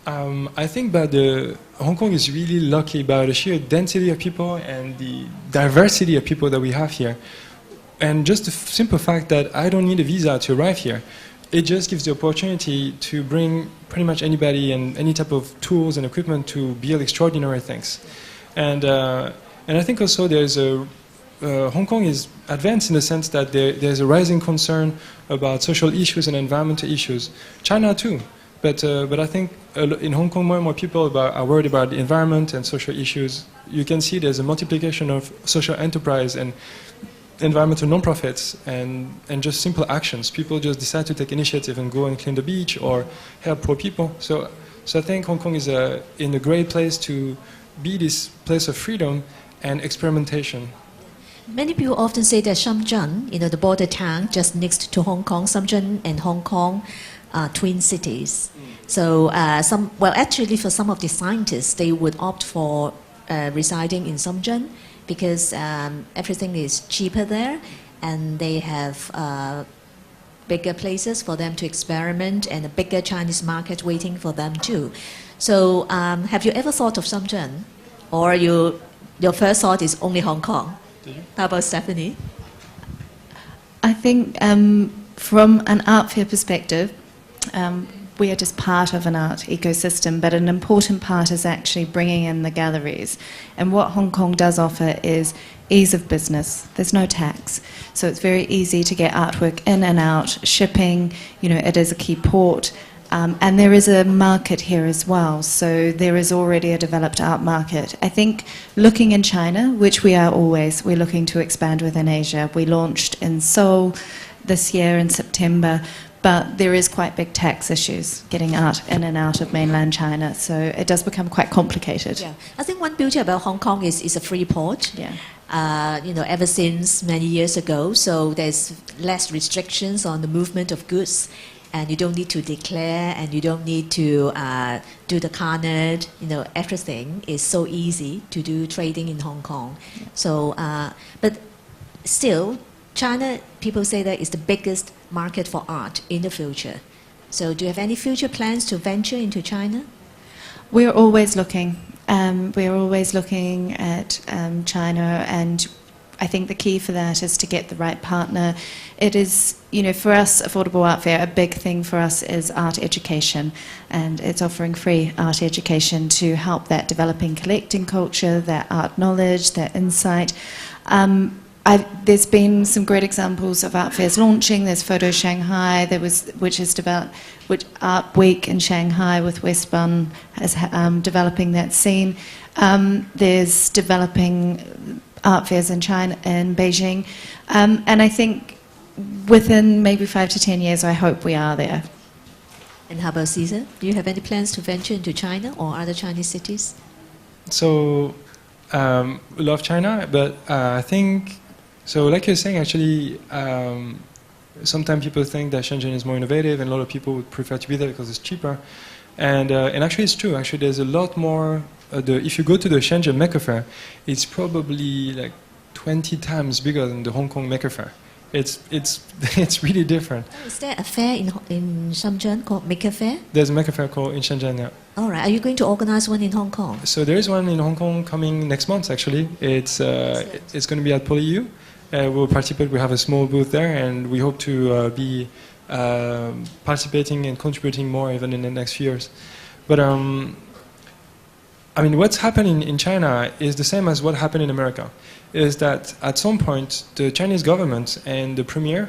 I think that Hong Kong is really lucky about the sheer density of people and the diversity of people that we have here. And just the simple fact that I don't need a visa to arrive here, it just gives the opportunity to bring pretty much anybody and any type of tools and equipment to build extraordinary things. And I think also there's Hong Kong is advanced in the sense that there's a rising concern about social issues and environmental issues. China too, but I think in Hong Kong more and more people are worried about the environment and social issues. You can see there's a multiplication of social enterprise and environmental non-profits and just simple actions. People just decide to take initiative and go and clean the beach or help poor people. So I think Hong Kong is in a great place to be this place of freedom and experimentation. Many people often say that Shenzhen, the border town just next to Hong Kong, Shenzhen and Hong Kong are twin cities. So actually for some of the scientists, they would opt for residing in Shenzhen because everything is cheaper there and they have bigger places for them to experiment and a bigger Chinese market waiting for them too. So have you ever thought of Shenzhen, or your first thought is only Hong Kong? How about Stephanie? I think from an art fair perspective, we are just part of an art ecosystem, but an important part is actually bringing in the galleries. And what Hong Kong does offer is ease of business. There's no tax. So it's very easy to get artwork in and out, shipping, it is a key port. And there is a market here as well, so there is already a developed art market. I think looking in China, which we're looking to expand within Asia. We launched in Seoul this year in September, but there is quite big tax issues getting art in and out of mainland China, so it does become quite complicated. Yeah. I think one beauty about Hong Kong is it's a free port. Yeah. Ever since many years ago, so there's less restrictions on the movement of goods. And you don't need to declare, and you don't need to do the carnet. Everything is so easy to do trading in Hong Kong. Yeah. So, but still, China, people say that is the biggest market for art in the future. So, do you have any future plans to venture into China? We're always looking. We're always looking at China, and I think the key for that is to get the right partner. It is, for us, Affordable Art Fair, a big thing for us is art education, and it's offering free art education to help that developing collecting culture, that art knowledge, that insight. There's been some great examples of art fairs launching. There's Photo Shanghai, which Art Week in Shanghai with West Bund is developing that scene. There's developing art fairs in China, in Beijing, and I think within maybe 5 to 10 years, I hope we are there. And how about Cesar? Do you have any plans to venture into China or other Chinese cities? So, love China, but I think, so like you're saying, actually, sometimes people think that Shenzhen is more innovative, and a lot of people would prefer to be there because it's cheaper. And actually, it's true. Actually, there's a lot more. If you go to the Shenzhen Maker Fair, it's probably like 20 times bigger than the Hong Kong Maker Fair. It's really different. Oh, is there a fair in Shenzhen called Maker Fair? There's a Maker Fair called in Shenzhen, yeah. All right. Are you going to organize one in Hong Kong? So there is one in Hong Kong coming next month, actually. It's going to be at PolyU. We'll participate. We have a small booth there, and we hope to be participating and contributing more even in the next few years. But what's happening in China is the same as what happened in America. Is that at some point the Chinese government and the premier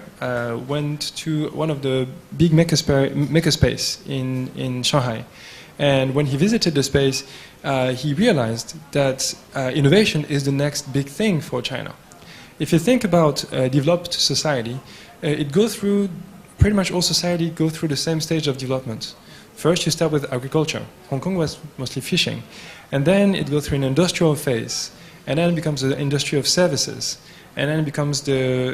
went to one of the big makerspace in Shanghai, and when he visited the space, he realized that innovation is the next big thing for China. If you think about developed society, it goes through pretty much all society go through the same stage of development. First, you start with agriculture. Hong Kong was mostly fishing, and then it goes through an industrial phase. And then it becomes the industry of services, and then it becomes a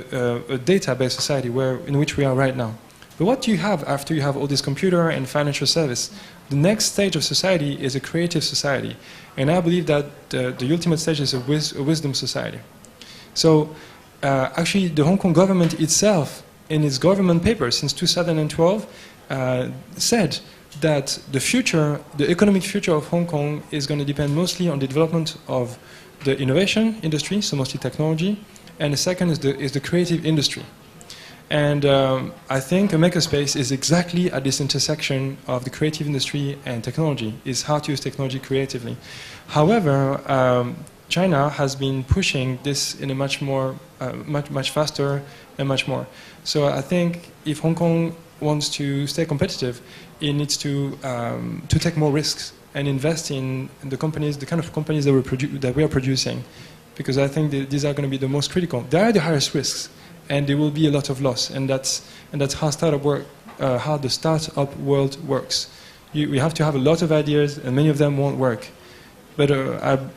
database society in which we are right now. But what do you have after you have all this computer and financial service? The next stage of society is a creative society, and I believe that the ultimate stage is a wisdom society. So actually the Hong Kong government itself, in its government paper since 2012, said that the economic future of Hong Kong is going to depend mostly on the development of the innovation industry, so mostly technology, and the second is the creative industry. And I think a makerspace is exactly at this intersection of the creative industry and technology, is how to use technology creatively. However, China has been pushing this in a much faster and much more. So I think if Hong Kong wants to stay competitive, it needs to take more risks and invest in the companies, the kind of companies that we are producing, because I think these are going to be the most critical. They are the highest risks, and there will be a lot of loss, and that's how how the startup world works. We have to have a lot of ideas, and many of them won't work. But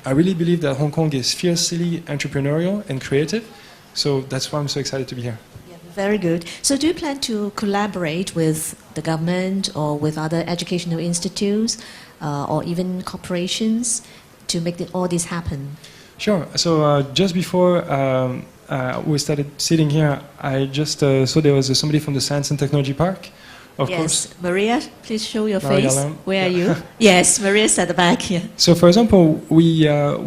I really believe that Hong Kong is fiercely entrepreneurial and creative, so that's why I'm so excited to be here. Very good. So do you plan to collaborate with the government or with other educational institutes or even corporations to make all this happen? Sure. So just before we started sitting here, I just saw there was somebody from the Science and Technology Park. Of course. Maria, please show your Maria face. Lam. Where are you? Yes, Maria's at the back here. So, for example, we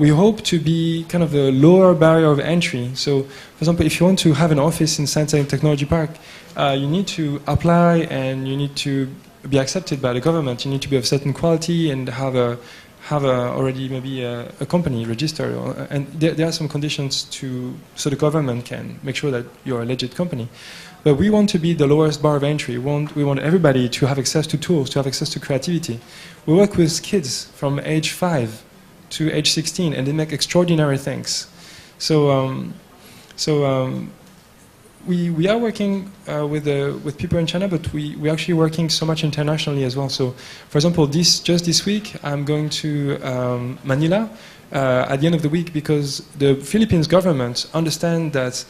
hope to be kind of the lower barrier of entry. So, for example, if you want to have an office in Science and Technology Park, you need to apply and you need to be accepted by the government. You need to be of certain quality and have have already maybe a company registered, and there are some conditions so the government can make sure that you're a legit company. But we want to be the lowest bar of entry. We want everybody to have access to tools, to have access to creativity. We work with kids from age 5 to age 16, and they make extraordinary things. We are working with people in China, but we're actually working so much internationally as well. So, for example, just this week, I'm going to Manila at the end of the week because the Philippines government understands that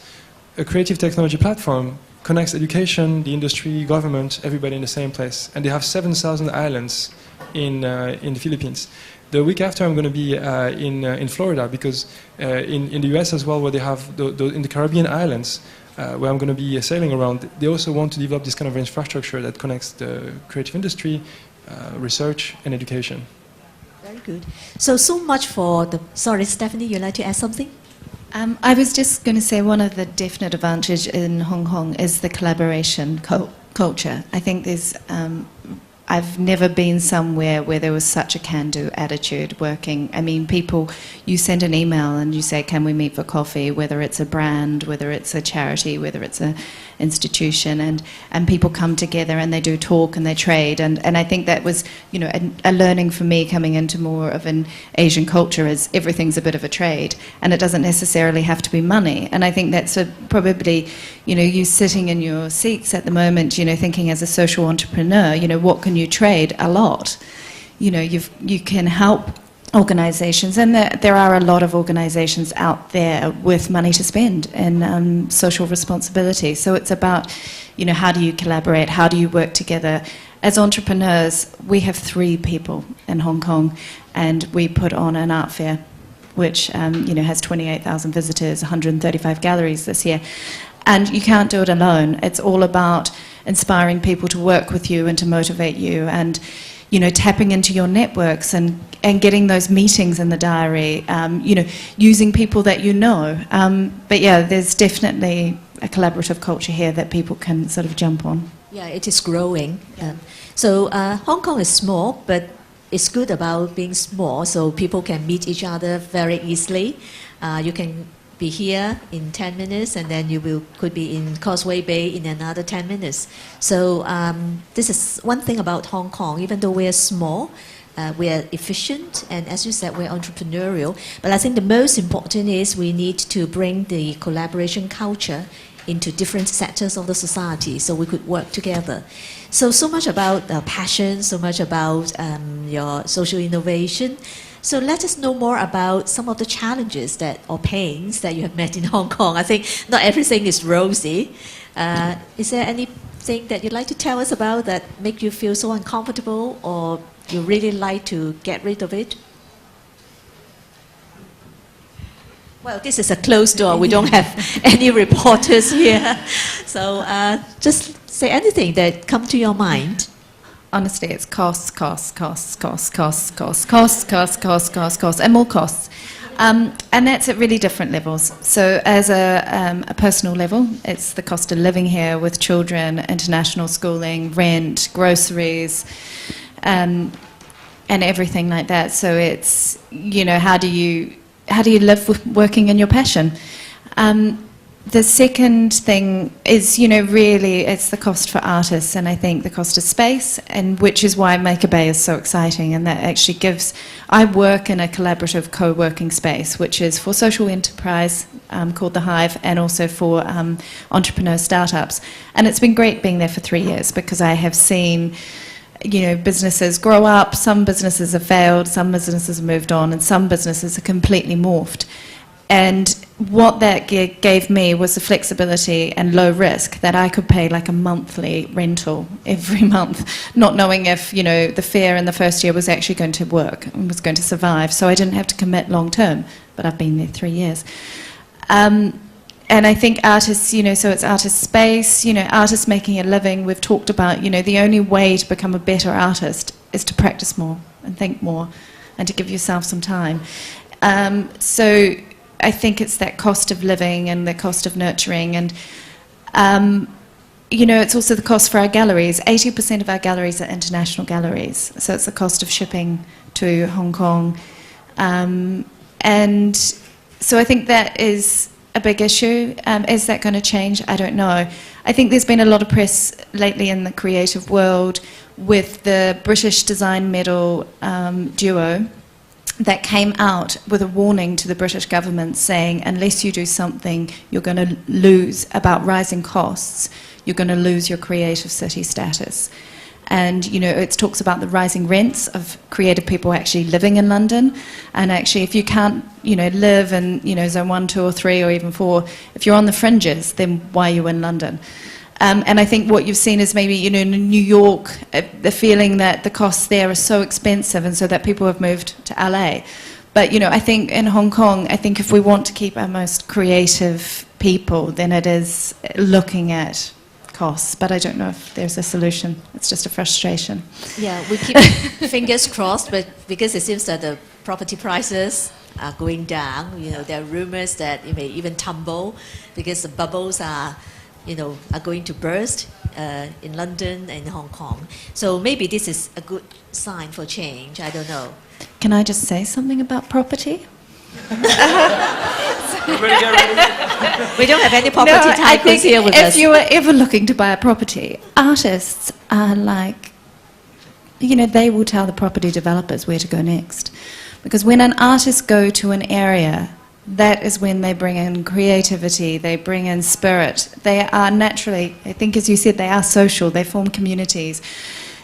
a creative technology platform connects education, the industry, government, everybody in the same place. And they have 7,000 islands in the Philippines. The week after, I'm going to be in Florida because in the US as well, where they have in the Caribbean islands, where I'm going to be sailing around, they also want to develop this kind of infrastructure that connects the creative industry, research, and education. Very good. So much for the... Sorry, Stephanie, you'd like to add something? I was just going to say one of the definite advantages in Hong Kong is the collaboration culture. I think there's... I've never been somewhere where there was such a can-do attitude working. I mean, people, you send an email and you say, can we meet for coffee, whether it's a brand, whether it's a charity, whether it's an institution, and people come together and they do talk and they trade. And I think that was, you know, a learning for me coming into more of an Asian culture is everything's a bit of a trade and it doesn't necessarily have to be money. And I think that's probably, you know, you sitting in your seats at the moment, you know, thinking as a social entrepreneur, you know, what can you trade? A lot. You know, you can help organisations, and there are a lot of organisations out there with money to spend and social responsibility. So it's about, you know, how do you collaborate? How do you work together? As entrepreneurs, we have 3 people in Hong Kong, and we put on an art fair, which you know, has 28,000 visitors, 135 galleries this year. And you can't do it alone. It's all about inspiring people to work with you and to motivate you, and, you know, tapping into your networks and getting those meetings in the diary, you know, using people that you know. But yeah, there's definitely a collaborative culture here that people can sort of jump on. Yeah, it is growing. So Hong Kong is small, but it's good about being small, so people can meet each other very easily. You can be here in 10 minutes, and then you could be in Causeway Bay in another 10 minutes. So this is one thing about Hong Kong. Even though we're small, we're efficient, and as you said, we're entrepreneurial. But I think the most important is we need to bring the collaboration culture into different sectors of the society so we could work together. So much about passion, so much about your social innovation. So let us know more about some of the challenges or pains that you have met in Hong Kong. I think not everything is rosy. Is there anything that you'd like to tell us about that make you feel so uncomfortable, or you really like to get rid of it? Well, this is a closed door. We don't have any reporters here. So just say anything that comes to your mind. Honestly, it's costs, and more costs. And that's at really different levels. So as a personal level, it's the cost of living here with children, international schooling, rent, groceries, and everything like that. So it's, you know, how do you live working in your passion? The second thing is, you know, really it's the cost for artists, and I think the cost of space, and which is why MakerBay is so exciting, and that actually gives... I work in a collaborative co-working space, which is for social enterprise called The Hive, and also for entrepreneur startups. And it's been great being there for 3 years, because I have seen, you know, businesses grow up, some businesses have failed, some businesses have moved on, and some businesses are completely morphed. And what that gave me was the flexibility and low risk that I could pay like a monthly rental every month, not knowing if, you know, the fair in the first year was actually going to work and was going to survive. So I didn't have to commit long term, but I've been there 3 years. And I think artists, you know, so it's artist space, you know, artists making a living. We've talked about, you know, the only way to become a better artist is to practice more and think more and to give yourself some time. So I think it's that cost of living and the cost of nurturing, and you know, it's also the cost for our galleries. 80% of our galleries are international galleries, so it's the cost of shipping to Hong Kong. And so I think that is a big issue. Is that going to change? I don't know. I think there's been a lot of press lately in the creative world with the British Design Medal duo that came out with a warning to the British government saying, unless you do something, you're going to lose, about rising costs, you're going to lose your creative city status. And, you know, it talks about the rising rents of creative people actually living in London. And actually, if you can't, you know, live in, you know, zone 1, 2 or 3 or even 4, if you're on the fringes, then why are you in London? And I think what you've seen is maybe, you know, in New York, the feeling that the costs there are so expensive and so that people have moved to LA. But, you know, I think in Hong Kong, I think if we want to keep our most creative people, then it is looking at costs. But I don't know if there's a solution. It's just a frustration. Yeah, we keep fingers crossed, but because it seems that the property prices are going down, you know, there are rumors that it may even tumble because the bubbles are, you know, are going to burst in London and Hong Kong. So maybe this is a good sign for change. I don't know. Can I just say something about property? We don't have any property tycoons here with us. If you are ever looking to buy a property, artists are like, you know, they will tell the property developers where to go next. Because when an artist go to an area, that is when they bring in creativity, they bring in spirit. They are naturally, I think as you said, they are social, they form communities.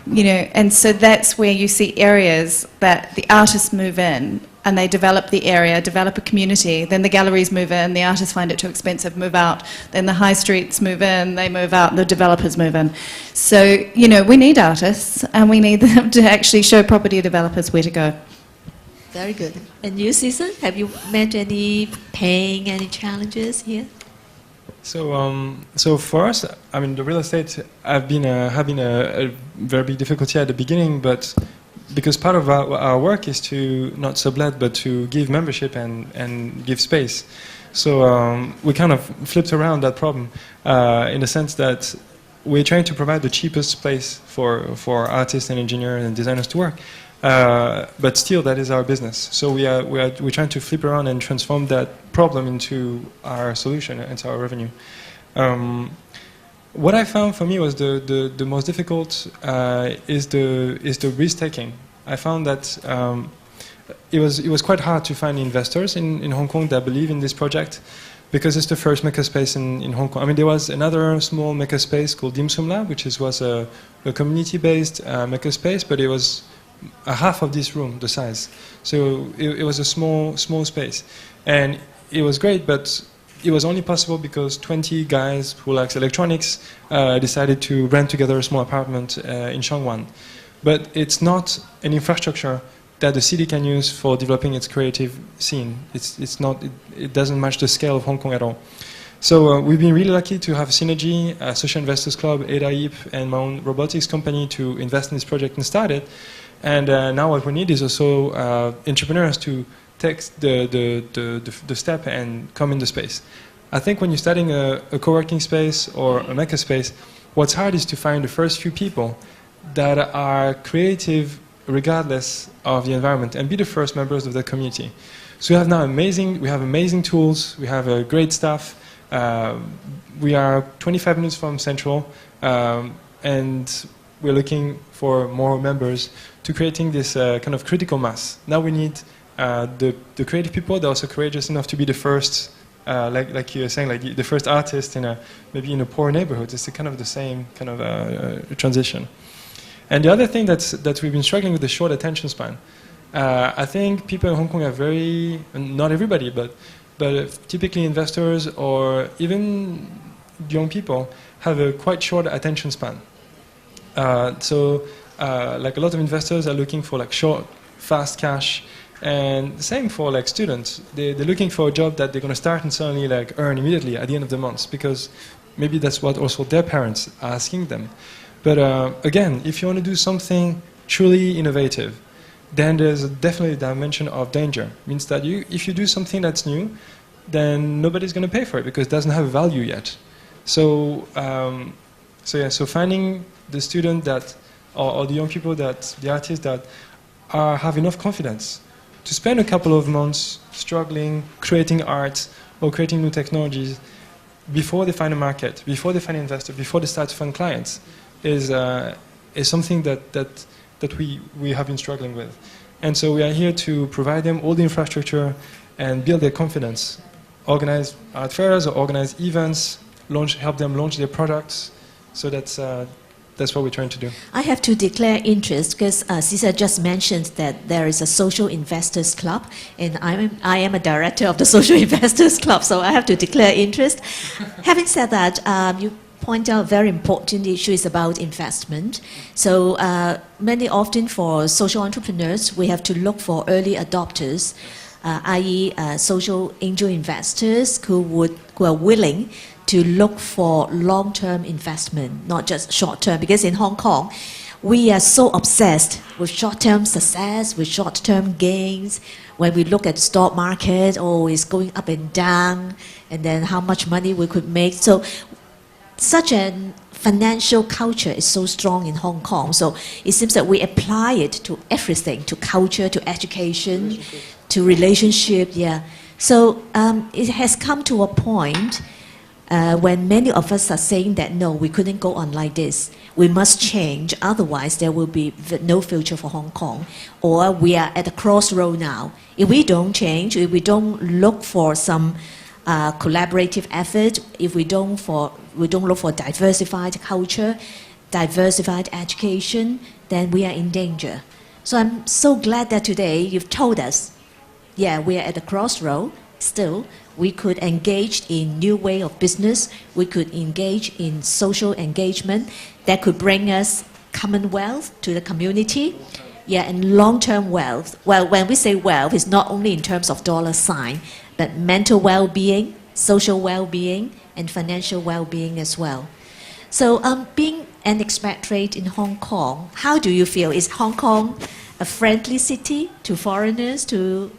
You know, and so that's where you see areas that the artists move in and they develop the area, develop a community, then the galleries move in, the artists find it too expensive, move out, then the high streets move in, they move out, the developers move in. So, you know, we need artists and we need them to actually show property developers where to go. Very good. And you, Cesar, have you met any pain, any challenges here? So for us, I mean, the real estate have been having a very big difficulty at the beginning, but because part of our work is to not sublet, but to give membership and give space. So we kind of flipped around that problem in the sense that we're trying to provide the cheapest place for artists and engineers and designers to work. But still, that is our business. So we're trying to flip around and transform that problem into our solution, into our revenue. What I found for me was the most difficult is the risk taking. I found that it was quite hard to find investors in Hong Kong that believe in this project, because it's the first makerspace in Hong Kong. I mean, there was another small makerspace called Dim Sum Lab, which was a community-based makerspace, but it was a half of this room, the size. So it was a small space. And it was great, but it was only possible because 20 guys who likes electronics decided to rent together a small apartment in Shangwan. But it's not an infrastructure that the city can use for developing its creative scene. It doesn't match the scale of Hong Kong at all. So we've been really lucky to have Synergy, Social Investors Club, ADAIP, and my own robotics company to invest in this project and start it. And now what we need is also entrepreneurs to take the step and come in the space. I think when you're starting a co-working space or a maker space, what's hard is to find the first few people that are creative regardless of the environment and be the first members of the community. So we have now amazing tools, we have a great staff, we are 25 minutes from Central, and we're looking for more members to creating this kind of critical mass. Now we need the creative people that are also courageous enough to be the first, like you were saying, like the first artist maybe in a poor neighborhood. It's kind of the same kind of transition. And the other thing that we've been struggling with the short attention span. I think people in Hong Kong are not everybody, but typically investors or even young people have a quite short attention span. So like a lot of investors are looking for like short, fast cash, and the same for like students. They're looking for a job that they're going to start and suddenly like earn immediately at the end of the month, because maybe that's what also their parents are asking them. But again, if you want to do something truly innovative, then there's definitely a dimension of danger. It means that if you do something that's new, then nobody's going to pay for it because it doesn't have value yet. So So yeah, so finding the student that, or the young people that, the artists that have enough confidence to spend a couple of months struggling, creating art or creating new technologies before they find a market, before they find an investor, before they start to find clients, is something that we have been struggling with. And so we are here to provide them all the infrastructure and build their confidence, organize art fairs or organize events, help them launch their products. So that's what we're trying to do. I have to declare interest because Cesar just mentioned that there is a social investors club, and I am a director of the social investors club, so I have to declare interest. Having said that, you point out a very important issue is about investment. So many often for social entrepreneurs, we have to look for early adopters, i.e. Social angel investors who are willing to look for long-term investment, not just short-term. Because in Hong Kong, we are so obsessed with short-term success, with short-term gains. When we look at the stock market, it's going up and down, and then how much money we could make. So such a financial culture is so strong in Hong Kong. So it seems that we apply it to everything, to culture, to education, to relationship, yeah. So it has come to a point when many of us are saying that, no, we couldn't go on like this. We must change, otherwise there will be no future for Hong Kong. Or we are at a crossroad now. If we don't change, if we don't look for some collaborative effort, if we don't look for diversified culture, diversified education, then we are in danger. So I'm so glad that today you've told us, yeah, we are at a crossroad. Still, we could engage in new way of business. We could engage in social engagement that could bring us common wealth to the community. Yeah, and long-term wealth. Well, when we say wealth, it's not only in terms of dollar sign, but mental well-being, social well-being, and financial well-being as well. So being an expatriate in Hong Kong, how do you feel? Is Hong Kong a friendly city to foreigners, to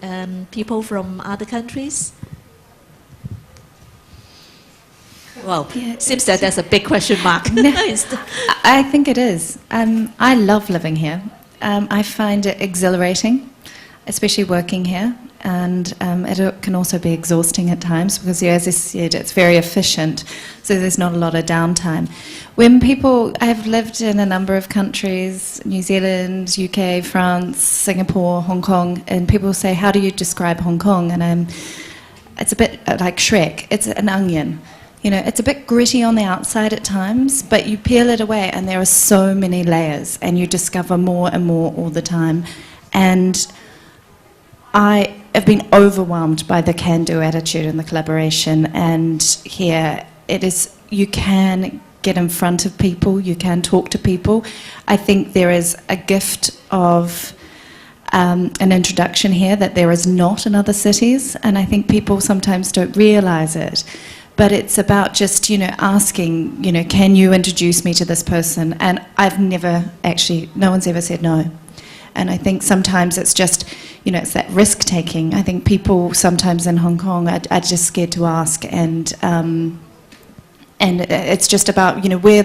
people from other countries? Well, seems that there's a big question mark. I think it is. I love living here. I find it exhilarating, especially working here. And it can also be exhausting at times because, as I said, it's very efficient, so there's not a lot of downtime. I've lived in a number of countries, New Zealand, UK, France, Singapore, Hong Kong, and people say, how do you describe Hong Kong? And it's a bit like Shrek, it's an onion. You know, it's a bit gritty on the outside at times, but you peel it away and there are so many layers and you discover more and more all the time. And I have been overwhelmed by the can-do attitude and the collaboration, and here it is, you can get in front of people, you can talk to people. I think there is a gift of an introduction here that there is not in other cities, and I think people sometimes don't realise it. But it's about just, asking, can you introduce me to this person? And I've never actually, no one's ever said no. And I think sometimes it's just, it's that risk-taking. I think people sometimes in Hong Kong are just scared to ask, and it's just about, where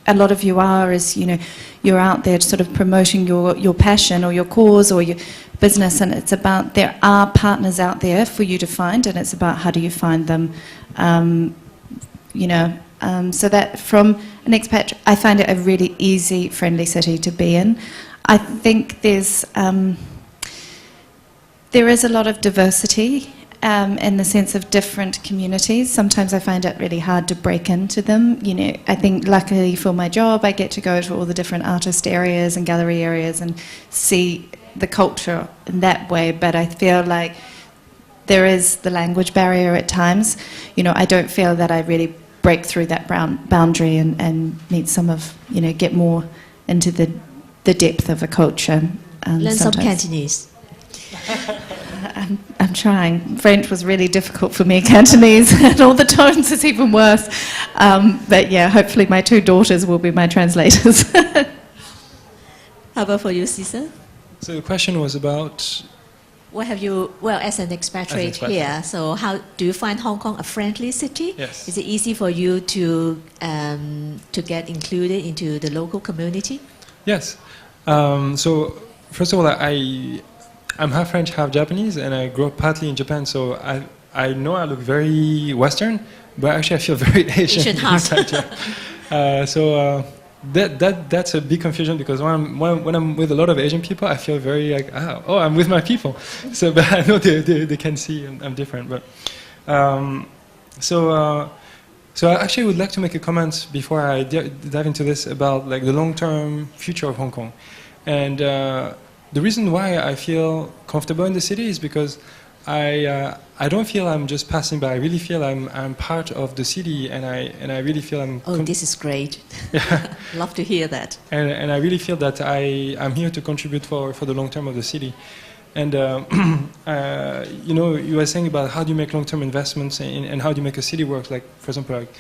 a lot of you are is, you're out there sort of promoting your passion or your cause or your business, and it's about, there are partners out there for you to find, and it's about how do you find them, so that from an expat, I find it a really easy, friendly city to be in. I think there is a lot of diversity in the sense of different communities. Sometimes I find it really hard to break into them. I think luckily for my job, I get to go to all the different artist areas and gallery areas and see the culture in that way. But I feel like there is the language barrier at times. I don't feel that I really break through that boundary and need some of, get more into the depth of a culture. Learn some Cantonese. I'm trying. French was really difficult for me. Cantonese and all the tones is even worse. But yeah, hopefully my two daughters will be my translators. How about for you, Cesar? So the question was about What have you, well, as an expatriate here, so how do you find Hong Kong a friendly city? Yes. Is it easy for you to get included into the local community? Yes. So first of all, I'm half French, half Japanese, and I grew up partly in Japan. So I know I look very Western, but actually I feel very Asian inside. Yeah. That's a big confusion, because when I'm with a lot of Asian people, I feel very like, I'm with my people. So, but I know they can see I'm different. But so I actually would like to make a comment before I dive into this about like the long-term future of Hong Kong. And the reason why I feel comfortable in the city is because I don't feel I'm just passing by. I really feel I'm part of the city, and I really feel I'm. Oh, this is great! Yeah. Love to hear that. And I really feel that I'm here to contribute for the long term of the city. And you know, you were saying about how do you make long-term investments and how do you make a city work? Like, for example, like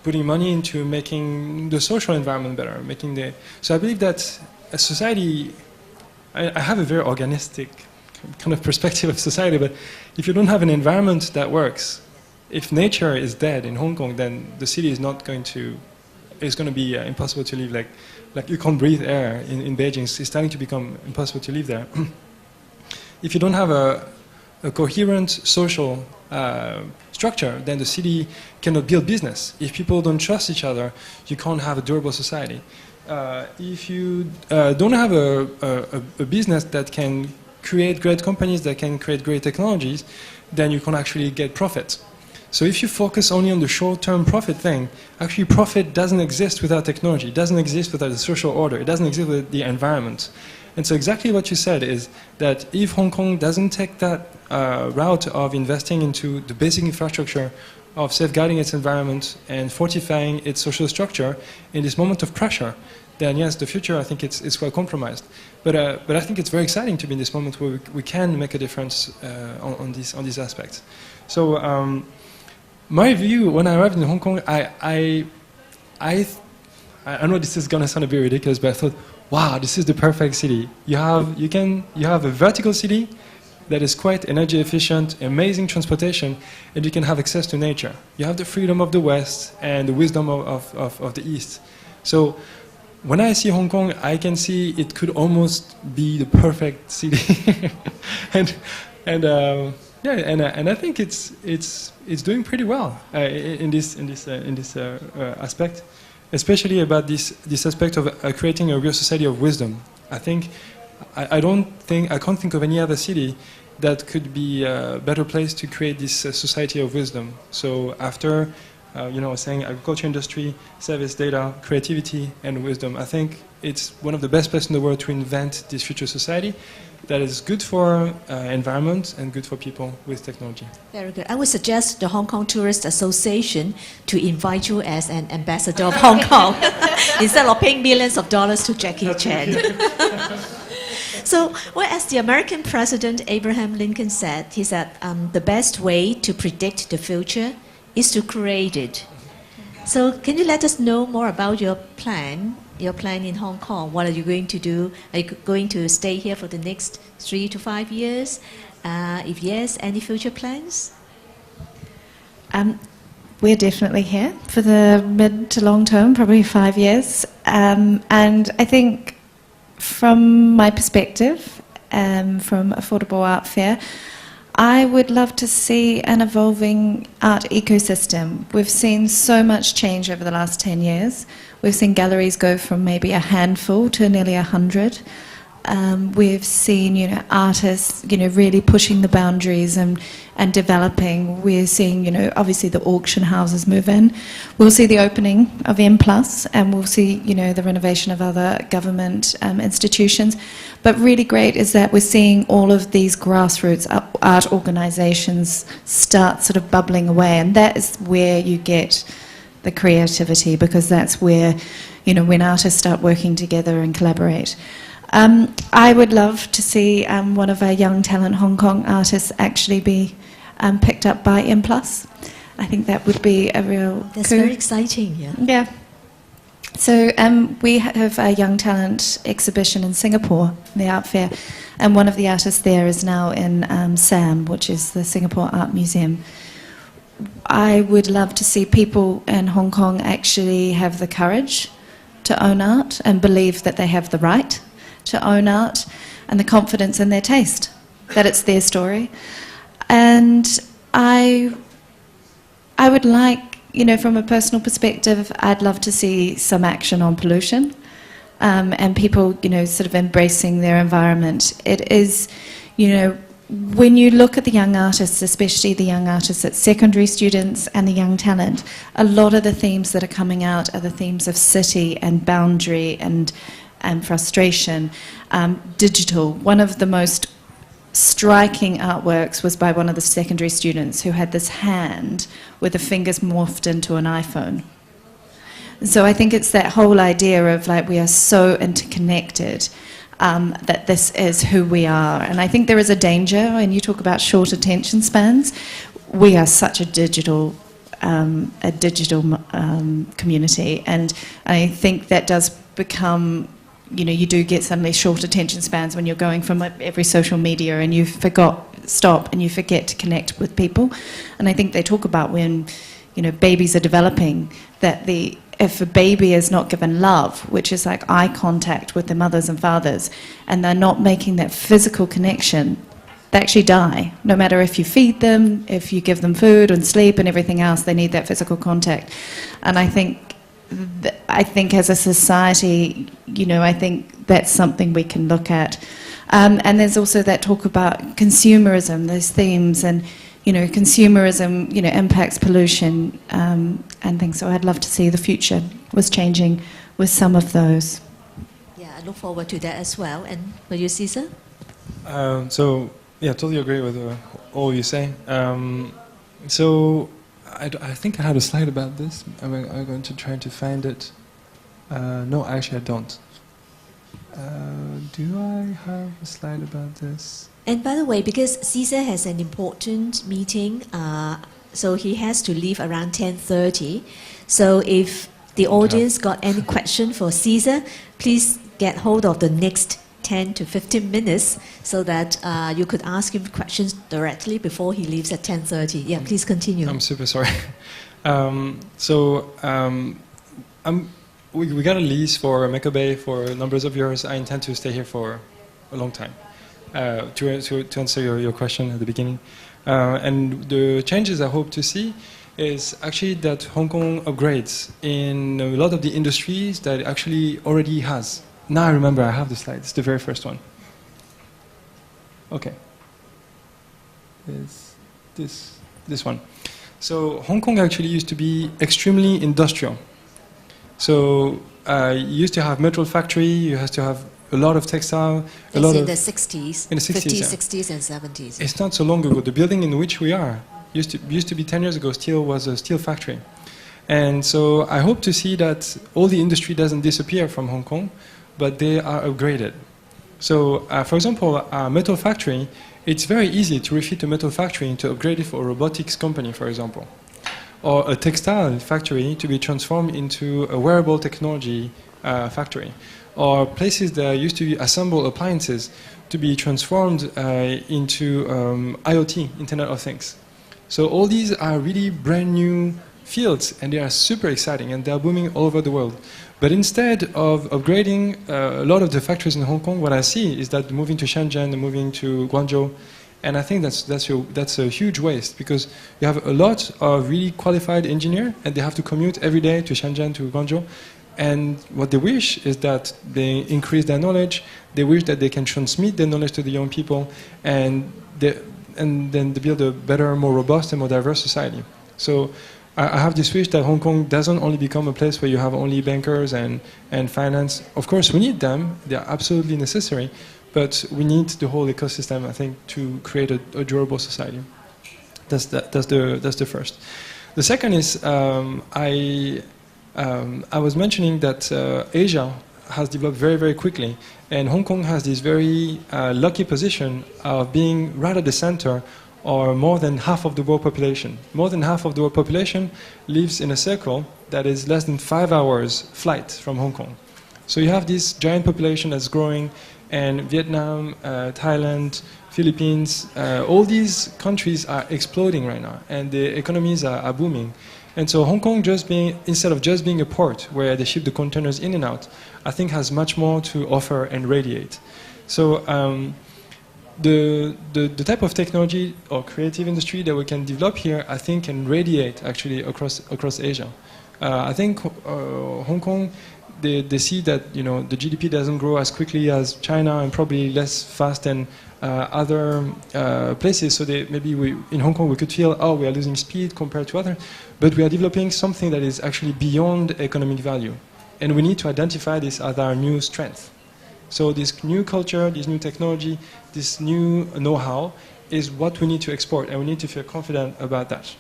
putting money into making the social environment better, So I believe that a society. I have a very organistic kind of perspective of society, but if you don't have an environment that works, if nature is dead in Hong Kong, then the city is going to be impossible to live. Like you can't breathe air in Beijing. It's starting to become impossible to live there. If you don't have a coherent social structure, then the city cannot build business. If people don't trust each other, you can't have a durable society. If you don't have a business that can create great companies, that can create great technologies, then you can actually get profit. So if you focus only on the short-term profit thing, actually profit doesn't exist without technology. It doesn't exist without the social order. It doesn't exist without the environment. And so exactly what you said is that if Hong Kong doesn't take that route of investing into the basic infrastructure, of safeguarding its environment and fortifying its social structure in this moment of pressure, then yes, the future, I think it's quite compromised. But I think it's very exciting to be in this moment where we can make a difference on these aspects. So my view when I arrived in Hong Kong, I know this is going to sound a bit ridiculous, but I thought, wow, this is the perfect city. You have a vertical city that is quite energy efficient, amazing transportation, and you can have access to nature. You have the freedom of the West and the wisdom of the East. So when I see Hong Kong, I can see it could almost be the perfect city. and I think it's doing pretty well in this aspect, especially about this aspect of creating a real society of wisdom. I can't think of any other city that could be a better place to create this society of wisdom. So after, saying agriculture industry, service data, creativity, and wisdom, I think it's one of the best places in the world to invent this future society that is good for environment and good for people with technology. Very good. I would suggest the Hong Kong Tourist Association to invite you as an ambassador of Hong Kong instead of paying millions of dollars to Jackie Chan. So, well, as the American President Abraham Lincoln said, he said, the best way to predict the future is to create it. So, can you let us know more about your plan in Hong Kong? What are you going to do? Are you going to stay here for the next 3 to 5 years? If yes, any future plans? We're definitely here for the mid to long term, probably 5 years. And I think from my perspective, from Affordable Art Fair, I would love to see an evolving art ecosystem. We've seen so much change over the last 10 years. We've seen galleries go from maybe a handful to nearly 100. We've seen, artists, really pushing the boundaries and developing. We're seeing, obviously the auction houses move in. We'll see the opening of M+, and we'll see, the renovation of other government institutions. But really great is that we're seeing all of these grassroots art organisations start sort of bubbling away, and that is where you get the creativity, because that's where, when artists start working together and collaborate. I would love to see one of our young talent Hong Kong artists actually be picked up by M+. I think that would be a real That's very exciting, yeah. Yeah. So we have a young talent exhibition in Singapore, the art fair, and one of the artists there is now in SAM, which is the Singapore Art Museum. I would love to see people in Hong Kong actually have the courage to own art and believe that they have the right to own art and the confidence in their taste, that it's their story. And I would like, you know, from a personal perspective, I'd love to see some action on pollution and people, you know, sort of embracing their environment. It is, you know, when you look at the young artists, especially the young artists at secondary students and the young talent, a lot of the themes that are coming out are the themes of city and boundary and frustration. Digital. One of the most striking artworks was by one of the secondary students who had this hand with the fingers morphed into an iPhone. So I think it's that whole idea of like we are so interconnected that this is who we are. And I think there is a danger, and you talk about short attention spans, we are such a digital community, and I think that does become, you know, you do get suddenly short attention spans when you're going from every social media and you stop and you forget to connect with people. And I think they talk about when, you know, babies are developing, that if a baby is not given love, which is like eye contact with their mothers and fathers, and they're not making that physical connection, they actually die. No matter if you feed them, if you give them food and sleep and everything else, they need that physical contact. And I think as a society, you know, I think that's something we can look at. And there's also that talk about consumerism, those themes, and, you know, consumerism, you know, impacts pollution and things. So I'd love to see the future was changing with some of those. Yeah, I look forward to that as well. And for you, Cesar? So, yeah, totally agree with all you say. So, I think I had a slide about this. I'm going to try to find it. No, actually I don't. Do I have a slide about this? And by the way, because Cesar has an important meeting, so he has to leave around 10:30. So if the audience got any question for Cesar, please get hold of the next 10 to 15 minutes so that you could ask him questions directly before he leaves at 10:30. Yeah, please continue. I'm super sorry. We got a lease for MakerBay for numbers of years. I intend to stay here for a long time. To answer your question at the beginning. And the changes I hope to see is actually that Hong Kong upgrades in a lot of the industries that it actually already has. Now I remember, I have the slide. It's the very first one. Okay. It's this one. So Hong Kong actually used to be extremely industrial. So you used to have metal factory, you used to have a lot of textile, in the 60s, in the 60s, 50s, yeah. 60s and 70s. It's not so long ago. The building in which we are used to be 10 years ago, still was a steel factory. And so I hope to see that all the industry doesn't disappear from Hong Kong, but they are upgraded. So, for example, a metal factory, it's very easy to refit a metal factory and to upgrade it for a robotics company, for example. Or a textile factory to be transformed into a wearable technology factory. Or places that used to assemble appliances to be transformed into IoT, Internet of Things. So all these are really brand new fields, and they are super exciting, and they are booming all over the world. But instead of upgrading a lot of the factories in Hong Kong, what I see is that moving to Shenzhen, moving to Guangzhou, and I think that's a huge waste, because you have a lot of really qualified engineers, and they have to commute every day to Shenzhen, to Guangzhou. And what they wish is that they increase their knowledge, they wish that they can transmit their knowledge to the young people, and then they build a better, more robust and more diverse society. So I have this wish that Hong Kong doesn't only become a place where you have only bankers and finance. Of course, we need them, they are absolutely necessary, but we need the whole ecosystem, I think, to create a durable society. That's the first. The second is, I was mentioning that Asia has developed very, very quickly, and Hong Kong has this very lucky position of being right at the center are more than half of the world population. More than half of the world population lives in a circle that is less than 5 hours flight from Hong Kong. So you have this giant population that's growing, and Vietnam, Thailand, Philippines, all these countries are exploding right now, and the economies are booming. And so Hong Kong, instead of just being a port where they ship the containers in and out, I think has much more to offer and radiate. So the type of technology or creative industry that we can develop here, I think, can radiate actually across Asia. I think Hong Kong, they see that the GDP doesn't grow as quickly as China and probably less fast than other places. So in Hong Kong we could feel, we are losing speed compared to others, but we are developing something that is actually beyond economic value, and we need to identify this as our new strength. So this new culture, this new technology, this new know-how is what we need to export, and we need to feel confident about that.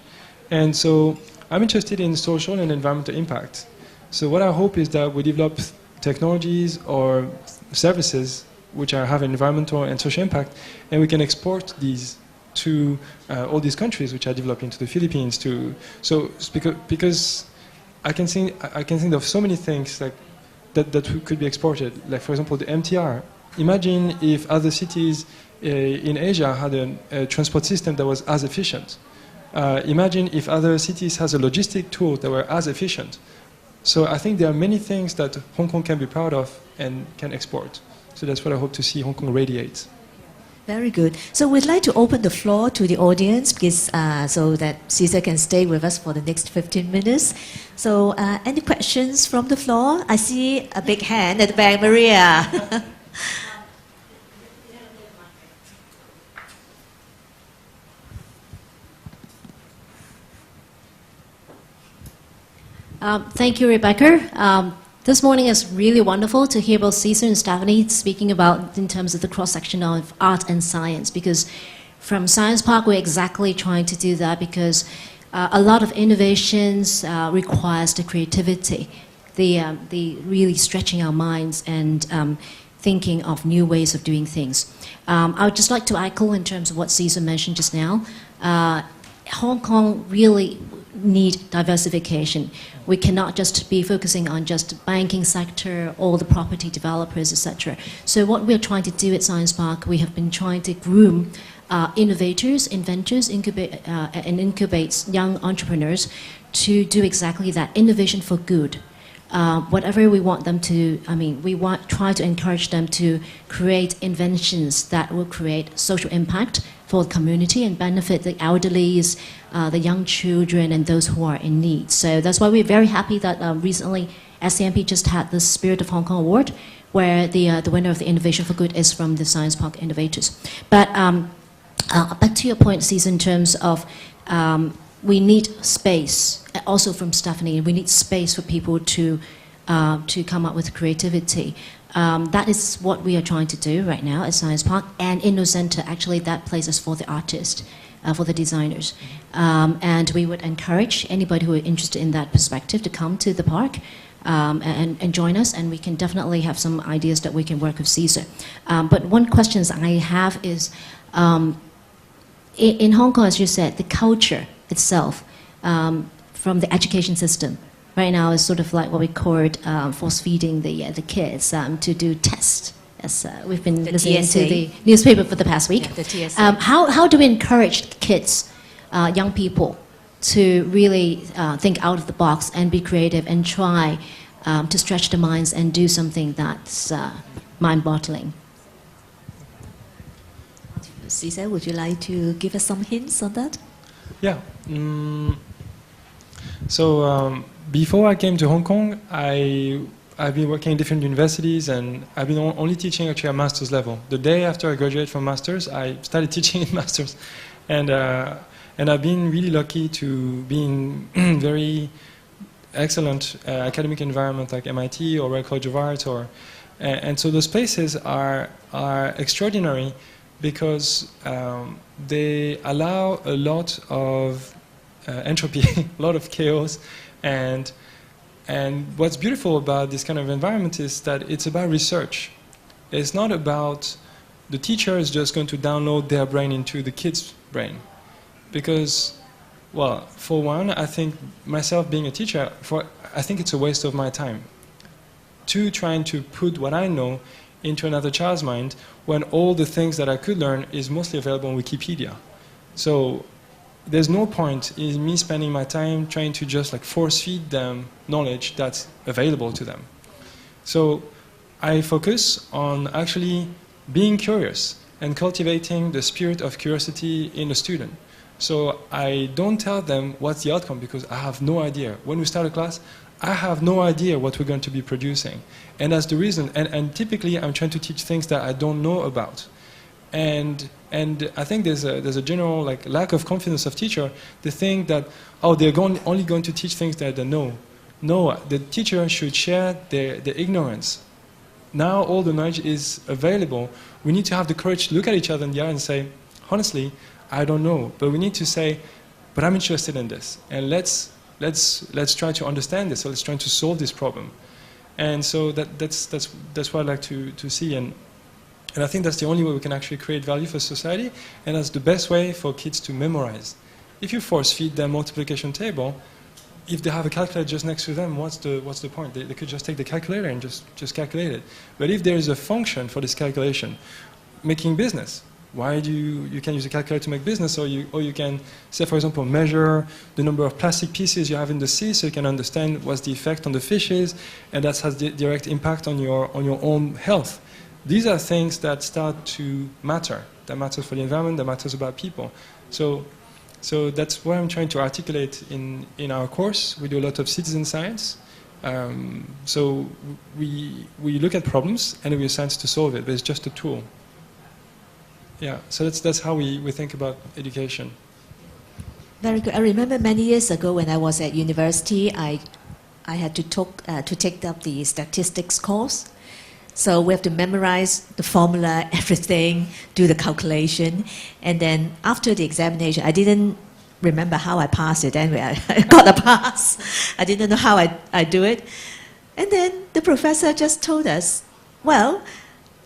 And so I'm interested in social and environmental impact. So what I hope is that we develop technologies or services which have environmental and social impact, and we can export these to all these countries which are developing, to the Philippines, because I can think of so many things like that could be exported. Like, for example, the MTR. Imagine if other cities in Asia had a transport system that was as efficient. Imagine if other cities has a logistic tool that were as efficient. So I think there are many things that Hong Kong can be proud of and can export. So that's what I hope to see Hong Kong radiate. Very good. So we'd like to open the floor to the audience, because so that Cesar can stay with us for the next 15 minutes. So any questions from the floor? I see a big hand at the back, Maria. Thank you, Rebecca. This morning is really wonderful to hear about Cesar and Stephanie speaking about in terms of the cross-section of art and science, because from Science Park we're exactly trying to do that, because a lot of innovations requires the creativity, the really stretching our minds and thinking of new ways of doing things. I would just like to echo in terms of what Cesar mentioned just now. Hong Kong really need diversification. We cannot just be focusing on just the banking sector or the property developers, etc. So what we're trying to do at Science Park, we have been trying to groom innovators, inventors, and incubate young entrepreneurs to do exactly that, innovation for good. Whatever we want them to, try to encourage them to create inventions that will create social impact for the community and benefit the elderly, the young children, and those who are in need. So that's why we're very happy that recently SCMP just had the Spirit of Hong Kong Award, where the winner of the Innovation for Good is from the Science Park Innovators. But back to your point, Cesar, in terms of we need space, also from Stephanie, we need space for people to come up with creativity. That is what we are trying to do right now at Science Park, and InnoCenter, actually that place is for the artists, for the designers. And we would encourage anybody who is interested in that perspective to come to the park and join us, and we can definitely have some ideas that we can work with Cesar. But one question I have is, in Hong Kong, as you said, the culture itself from the education system right now is sort of like what we call force feeding the kids to do tests. As we've been listening to the newspaper for the past week. Yeah, the TSA. How do we encourage kids, young people, to really think out of the box and be creative and try to stretch their minds and do something that's mind-boggling? Cesar, would you like to give us some hints on that? Yeah. So before I came to Hong Kong, I've been working in different universities, and I've been only teaching actually at master's level. The day after I graduated from master's, I started teaching in master's, and I've been really lucky to be in very excellent academic environment like MIT or Royal College of Art, and so those places are extraordinary because they allow a lot of entropy, a lot of chaos, and what's beautiful about this kind of environment is that it's about research. It's not about the teacher is just going to download their brain into the kids' brain. Because, well, for one, I think myself being a teacher, I think it's a waste of my time. Two, trying to put what I know into another child's mind when all the things that I could learn is mostly available on Wikipedia. So there's no point in me spending my time trying to just like force feed them knowledge that's available to them. So I focus on actually being curious and cultivating the spirit of curiosity in a student. So I don't tell them what's the outcome because I have no idea. When we start a class, I have no idea what we're going to be producing. And that's the reason. And typically I'm trying to teach things that I don't know about. And I think there's a general like lack of confidence of teacher. They think that, oh, they're only going to teach things that they know. No, the teacher should share their ignorance. Now all the knowledge is available. We need to have the courage to look at each other in the eye and say, honestly, I don't know. But we need to say, but I'm interested in this. And let's try to understand this. So let's try to solve this problem. And so that's what I like to see. And I think that's the only way we can actually create value for society. And that's the best way for kids to memorize. If you force feed them multiplication table, if they have a calculator just next to them, what's the point? They could just take the calculator and just calculate it. But if there is a function for this calculation, making business, why do you can use a calculator to make business, or you can say, for example, measure the number of plastic pieces you have in the sea, so you can understand what's the effect on the fishes, and that has the direct impact on your own health. These are things that start to matter. That matters for the environment. That matters about people. So that's what I'm trying to articulate in our course. We do a lot of citizen science. So we look at problems and we use science to solve it, but it's just a tool. Yeah, so that's how we think about education. Very good. I remember many years ago when I was at university, I had to take up the statistics course. So we have to memorize the formula, everything, do the calculation. And then after the examination, I didn't remember how I passed it. Anyway, I got a pass. I didn't know how I do it. And then the professor just told us, well,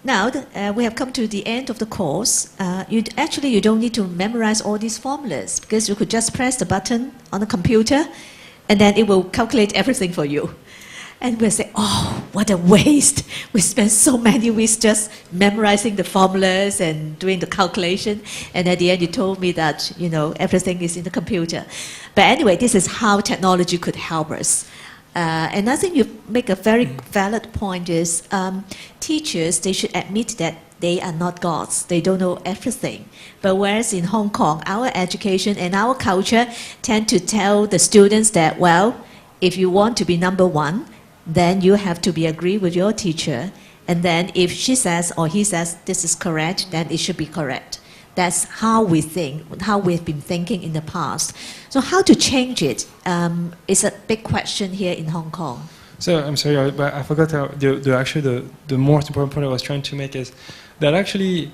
now we have come to the end of the course. You don't need to memorize all these formulas because you could just press the button on the computer and then it will calculate everything for you. And we'll say, oh, what a waste. We spent so many weeks just memorizing the formulas and doing the calculation. And at the end, you told me that, everything is in the computer. But anyway, this is how technology could help us. And I think you make a very valid point is teachers, they should admit that they are not gods. They don't know everything. But whereas in Hong Kong, our education and our culture tend to tell the students that, well, if you want to be number one, then you have to agree with your teacher. And then if she says or he says this is correct, then it should be correct. That's how we think, how we've been thinking in the past. So how to change it is a big question here in Hong Kong. So I'm sorry, but I forgot the most important point I was trying to make is that actually,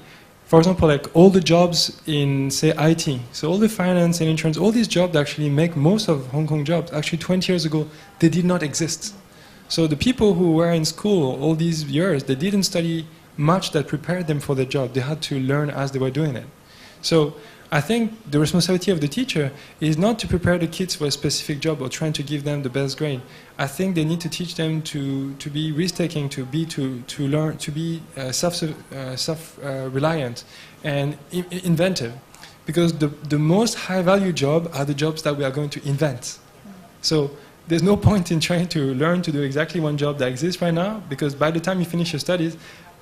for example, like all the jobs in, say, IT, so all the finance and insurance, all these jobs that actually make most of Hong Kong jobs, actually 20 years ago, they did not exist. So the people who were in school all these years, they didn't study much that prepared them for the job. They had to learn as they were doing it. So I think the responsibility of the teacher is not to prepare the kids for a specific job or trying to give them the best grade. I think they need to teach them to be risk-taking, to learn, to be self-reliant and inventive. Because the most high-value jobs are the jobs that we are going to invent. So there's no point in trying to learn to do exactly one job that exists right now, because by the time you finish your studies,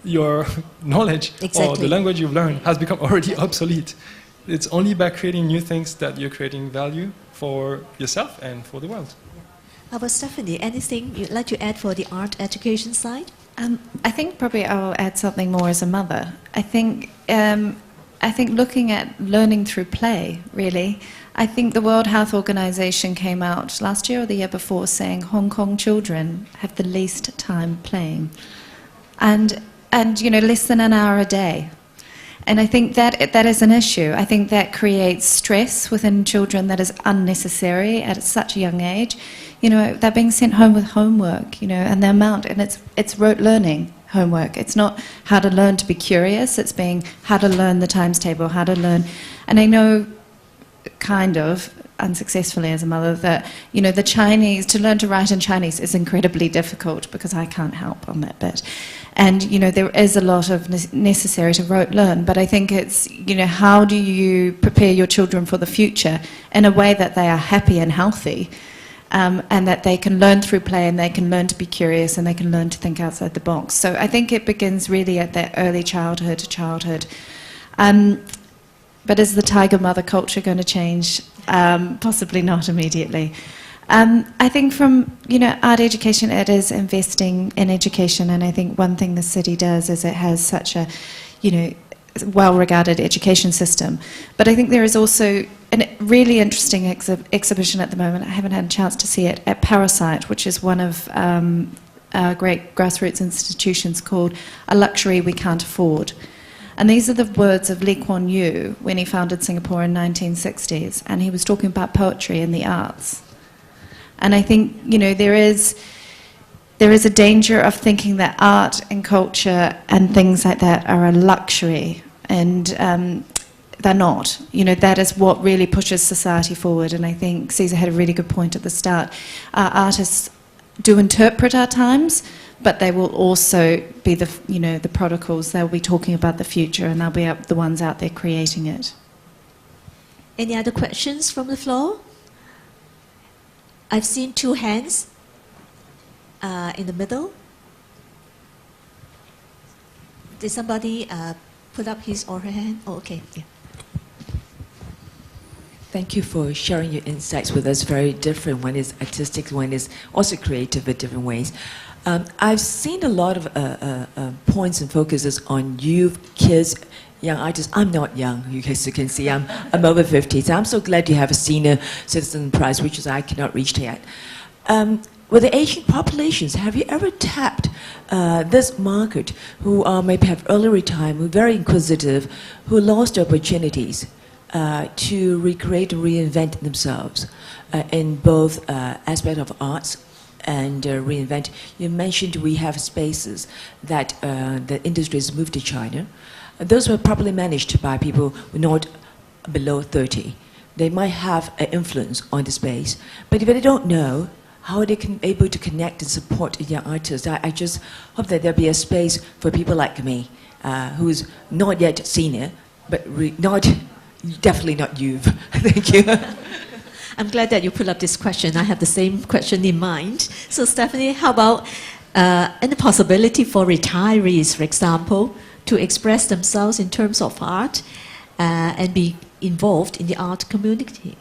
your knowledge or the language you've learned has become already obsolete. It's only by creating new things that you're creating value for yourself and for the world. How about Stephanie? Anything you'd like to add for the art education side? I think probably I'll add something more as a mother. I think looking at learning through play, really. I think the World Health Organization came out last year or the year before saying Hong Kong children have the least time playing. And less than an hour a day. And I think that is an issue. I think that creates stress within children that is unnecessary at such a young age. They're being sent home with homework, and the amount, and it's rote learning. homework. It's not how to learn to be curious, it's being how to learn the times table, how to learn. And I know, kind of, unsuccessfully as a mother, that, you know, the Chinese, to learn to write in Chinese is incredibly difficult because I can't help on that bit. And, you know, there is a lot of necessary to rote learn, but I think it's, you know, how do you prepare your children for the future in a way that they are happy and healthy, and that they can learn through play, and they can learn to be curious, and they can learn to think outside the box. So I think it begins really at that early childhood. But is the tiger mother culture going to change? Possibly not immediately. I think from, you know, art education, it is investing in education, and I think one thing the city does is it has such a, you know, well-regarded education system. But I think there is also a really interesting exhibition at the moment, I haven't had a chance to see it, at Parasite, which is one of our great grassroots institutions, called A Luxury We Can't Afford. And these are the words of Lee Kuan Yew when he founded Singapore in 1960s, and he was talking about poetry and the arts. And I think, you know, there is a danger of thinking that art and culture and things like that are a luxury, and they're not. You know, that is what really pushes society forward, and I think Cesar had a really good point at the start. Our artists do interpret our times, but they will also be the, you know, the prodigals. They'll be talking about the future, and they'll be the ones out there creating it. Any other questions from the floor? I've seen 2 hands in the middle. Did somebody put up his or her hand? Oh, okay. Yeah. Thank you for sharing your insights with us. Very different. One is artistic, one is also creative in different ways. I've seen a lot of points and focuses on youth, kids, young artists. I'm not young, you guys can see. I'm over 50, so I'm so glad you have a senior citizen prize, which is I cannot reach yet. With the Asian populations, have you ever tapped this market who maybe have early retirement, who are very inquisitive, who lost opportunities to recreate and reinvent themselves in both aspects of arts and reinvent? You mentioned we have spaces that the industry has moved to China. Those were properly managed by people who are not below 30. They might have an influence on the space, but if they don't know how they can be able to connect and support young artists, I just hope that there'll be a space for people like me, who's not yet senior, but definitely not youth. Thank you. I'm glad that you put up this question. I have the same question in mind. So Stephanie, how about any possibility for retirees, for example, to express themselves in terms of art and be involved in the art community?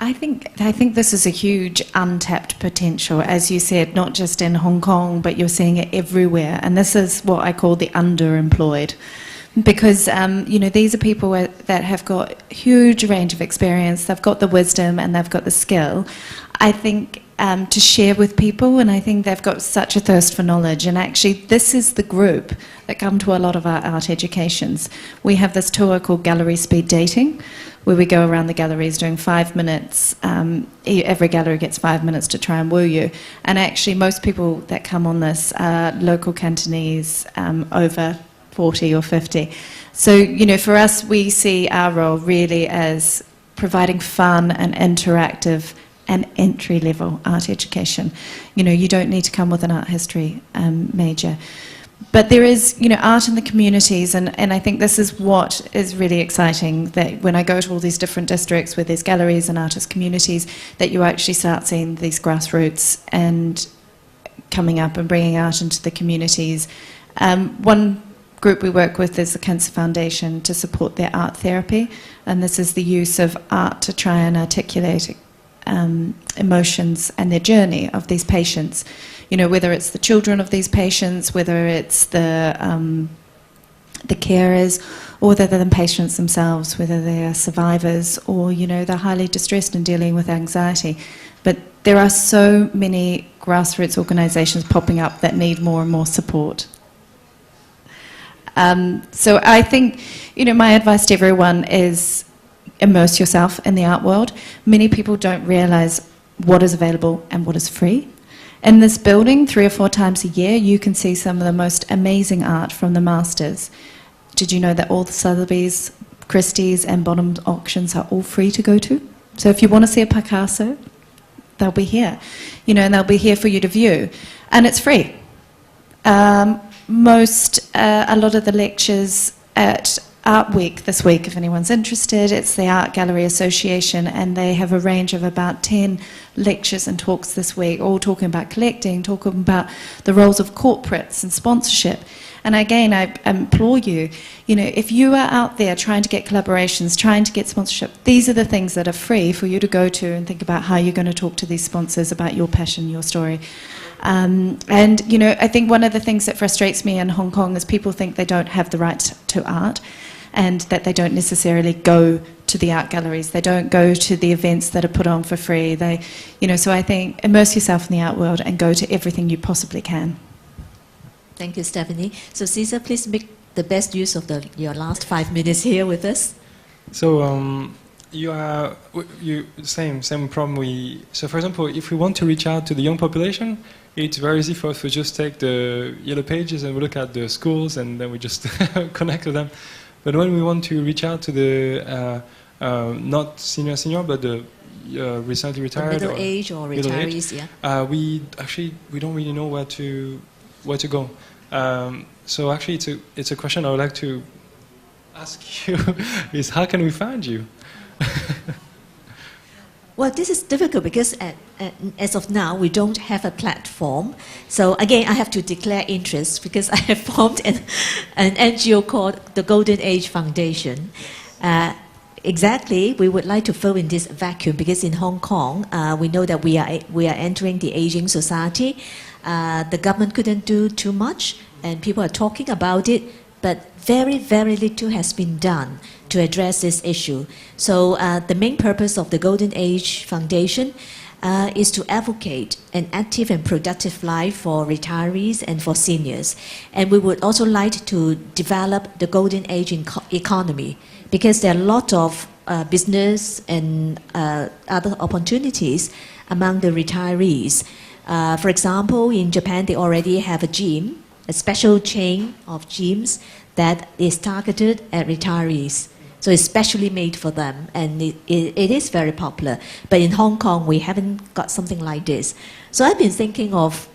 I think this is a huge untapped potential, as you said, not just in Hong Kong, but you're seeing it everywhere. And this is what I call the underemployed. Because, you know, these are people that have got a huge range of experience, they've got the wisdom and they've got the skill, I think, to share with people, and I think they've got such a thirst for knowledge. And actually, this is the group that come to a lot of our art educations. We have this tour called Gallery Speed Dating, where we go around the galleries doing 5 minutes. Every gallery gets 5 minutes to try and woo you. And actually, most people that come on this are local Cantonese, over 40 or 50. So, you know, for us, we see our role really as providing fun and interactive and entry-level art education. You know, you don't need to come with an art history major. But there is, you know, art in the communities, and I think this is what is really exciting, that when I go to all these different districts where there's galleries and artist communities, that you actually start seeing these grassroots and coming up and bringing art into the communities. One group we work with is the Cancer Foundation to support their art therapy, and this is the use of art to try and articulate emotions and their journey of these patients. You know, whether it's the children of these patients, whether it's the carers, or whether they're the patients themselves, whether they are survivors or, you know, they're highly distressed and dealing with anxiety. But there are so many grassroots organisations popping up that need more and more support. So I think, you know, my advice to everyone is immerse yourself in the art world. Many people don't realise what is available and what is free. In this building, 3 or 4 times a year, you can see some of the most amazing art from the masters. Did you know that all the Sotheby's, Christie's and Bottom auctions are all free to go to? So if you want to see a Picasso, they'll be here. You know, and they'll be here for you to view. And it's free. A lot of the lectures at Art Week this week, if anyone's interested, it's the Art Gallery Association, and they have a range of about 10 lectures and talks this week, all talking about collecting, talking about the roles of corporates and sponsorship. And again, I implore you, you know, if you are out there trying to get collaborations, trying to get sponsorship, these are the things that are free for you to go to and think about how you're going to talk to these sponsors about your passion, your story. And, you know, I think one of the things that frustrates me in Hong Kong is people think they don't have the right to art, and that they don't necessarily go to the art galleries. They don't go to the events that are put on for free. They, you know, so I think immerse yourself in the art world and go to everything you possibly can. Thank you, Stephanie. So, Cesar, please make the best use of your last 5 minutes here with us. So, same problem. So, for example, if we want to reach out to the young population, it's very easy for us to just take the yellow pages and we look at the schools and then we just connect with them. But when we want to reach out to the not senior, but the recently retired, middle age or retirees, we don't really know where to go. So actually, it's a question I would like to ask you: is how can we find you? Well, this is difficult because as of now, we don't have a platform. So again, I have to declare interest because I have formed an NGO called the Golden Age Foundation. Exactly, we would like to fill in this vacuum because in Hong Kong, we know that we are entering the aging society. The government couldn't do too much, and people are talking about it, but very, very little has been done to address this issue. So the main purpose of the Golden Age Foundation is to advocate an active and productive life for retirees and for seniors. And we would also like to develop the Golden Age economy because there are a lot of business and other opportunities among the retirees. For example, in Japan, they already have a gym, a special chain of gyms that is targeted at retirees. So it's specially made for them, and it is very popular. But in Hong Kong, we haven't got something like this. So I've been thinking of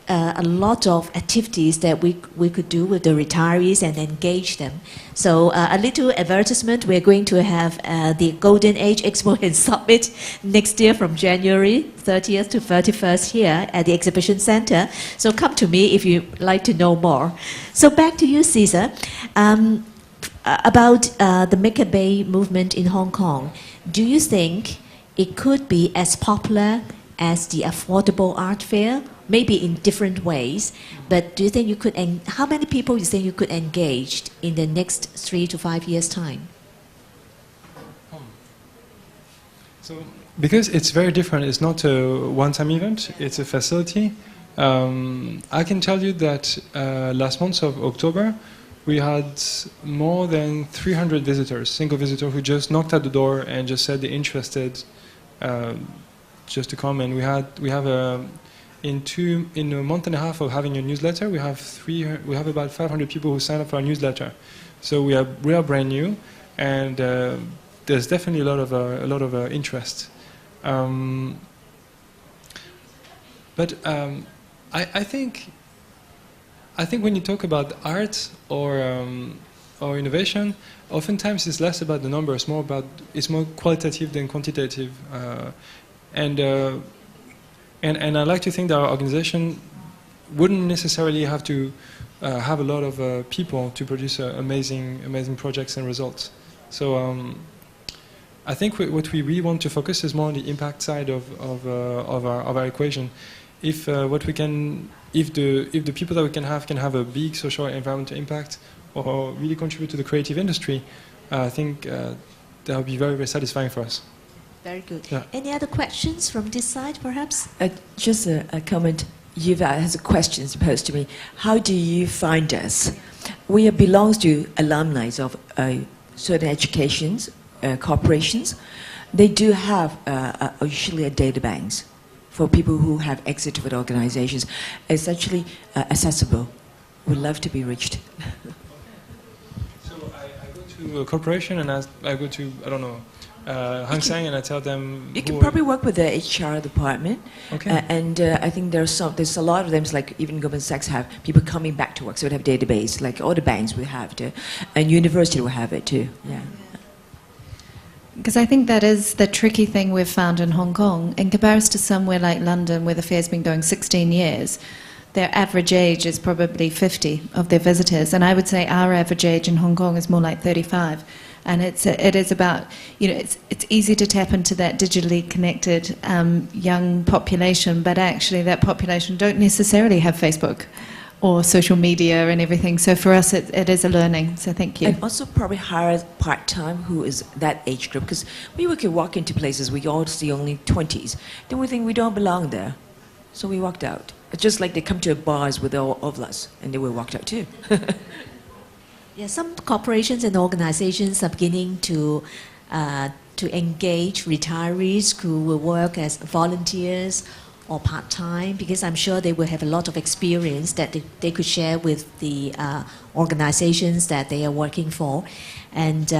a lot of activities that we could do with the retirees and engage them. So a little advertisement, we're going to have the Golden Age Expo and Summit next year from January 30th to 31st here at the Exhibition Center. So come to me if you'd like to know more. So back to you, Cesar. About the MakerBay movement in Hong Kong, do you think it could be as popular as the affordable art fair? Maybe in different ways, but do you think you could, how many people you think you could engage in the next 3 to 5 years' time? So, because it's very different, it's not a one-time event, it's a facility. I can tell you that last month of October, we had more than 300 visitors, single visitors who just knocked at the door and just said they're interested just to come. And we have in a month and a half of having a newsletter, we have about 500 people who sign up for our newsletter. So we are brand new, and there's definitely a lot of interest. But I think when you talk about art or innovation, oftentimes it's less about the numbers, it's more qualitative than quantitative, And I like to think that our organization wouldn't necessarily have to have a lot of people to produce amazing projects and results. So I think what we really want to focus is more on the impact side of our equation. If the people that we can have a big social and environmental impact or really contribute to the creative industry, I think that would be very, very satisfying for us. Very good. Yeah. Any other questions from this side, perhaps? Just a comment. You've has a question posed to me. How do you find us? We belong to alumni of certain educations, corporations. They do have usually a data banks for people who have exited with organizations, is actually accessible. Would love to be reached. So I go to a corporation and I go to, I don't know, Hang Seng, and I tell them... You can probably work with the HR department. Okay. And I think there's a lot of them, like even Goldman Sachs have people coming back to work, so they have a database, like all the banks will have it, and university will have it too. Yeah. Because I think that is the tricky thing we've found in Hong Kong. In comparison to somewhere like London, where the fair's been going 16 years, their average age is probably 50 of their visitors. And I would say our average age in Hong Kong is more like 35. And it is about, it's easy to tap into that digitally connected young population, but actually that population don't necessarily have Facebook or social media and everything. So for us, it is a learning. So thank you. And also probably hire part-time who is that age group, because we could walk into places we all see only 20s. Then we think we don't belong there. So we walked out. It's just like they come to bars with all of us, and they were walked out too. Yeah, some corporations and organizations are beginning to engage retirees who will work as volunteers or part-time, because I'm sure they will have a lot of experience that they could share with the organizations that they are working for. And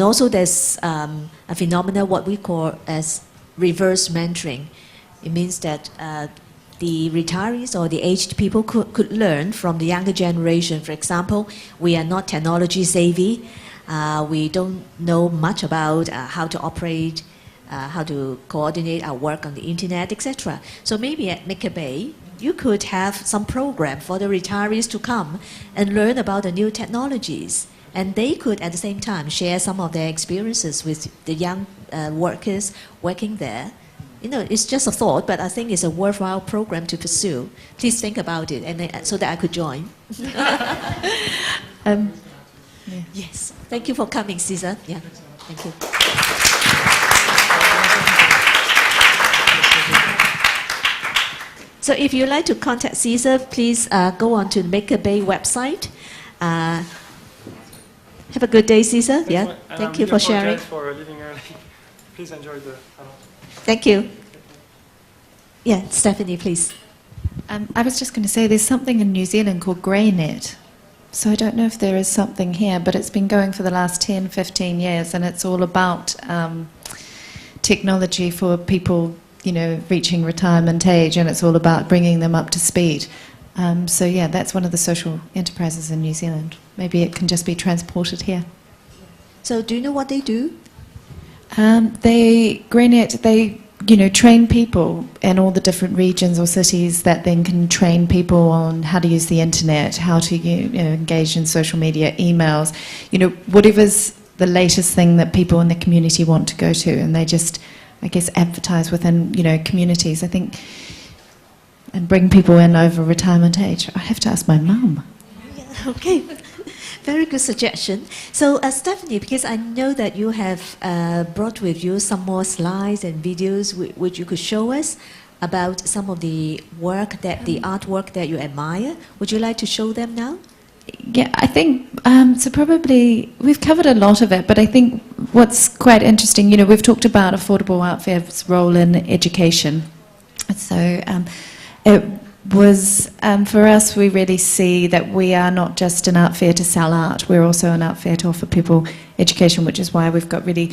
also there's a phenomenon what we call as reverse mentoring. It means that the retirees or the aged people could learn from the younger generation. For example, we are not technology savvy. We don't know much about how to operate, how to coordinate our work on the internet, etc. So maybe at MakerBay, you could have some program for the retirees to come and learn about the new technologies. And they could, at the same time, share some of their experiences with the young workers working there. It's just a thought, but I think it's a worthwhile program to pursue. Please think about it, and so that I could join. Yeah. Yes. Thank you for coming, Cesar. Yeah. Thank you. So if you'd like to contact Cesar, please go on to the MakerBay website. Have a good day, Cesar. Yeah. Thank you for sharing. For leaving early. Please enjoy the panel. Thank you. Yeah, Stephanie, please. I was just going to say there's something in New Zealand called GreyNet. So I don't know if there is something here, but it's been going for the last 10, 15 years, and it's all about technology for people, reaching retirement age, and it's all about bringing them up to speed. So yeah, that's one of the social enterprises in New Zealand. Maybe it can just be transported here. So do you know what they do? GreyNet, they train people in all the different regions or cities that then can train people on how to use the internet, how to engage in social media, emails, whatever's the latest thing that people in the community want to go to, and they just, I guess, advertise within communities, I think, and bring people in over retirement age. I have to ask my mum. Yeah, okay. Very good suggestion. So, Stephanie, because I know that you have brought with you some more slides and videos which you could show us about some of the work the artwork that you admire. Would you like to show them now? Yeah, I think, so probably, we've covered a lot of it, but I think what's quite interesting, we've talked about Affordable Art Fair's role in education. So, it was, for us, we really see that we are not just an art fair to sell art, we're also an art fair to offer people education, which is why we've got really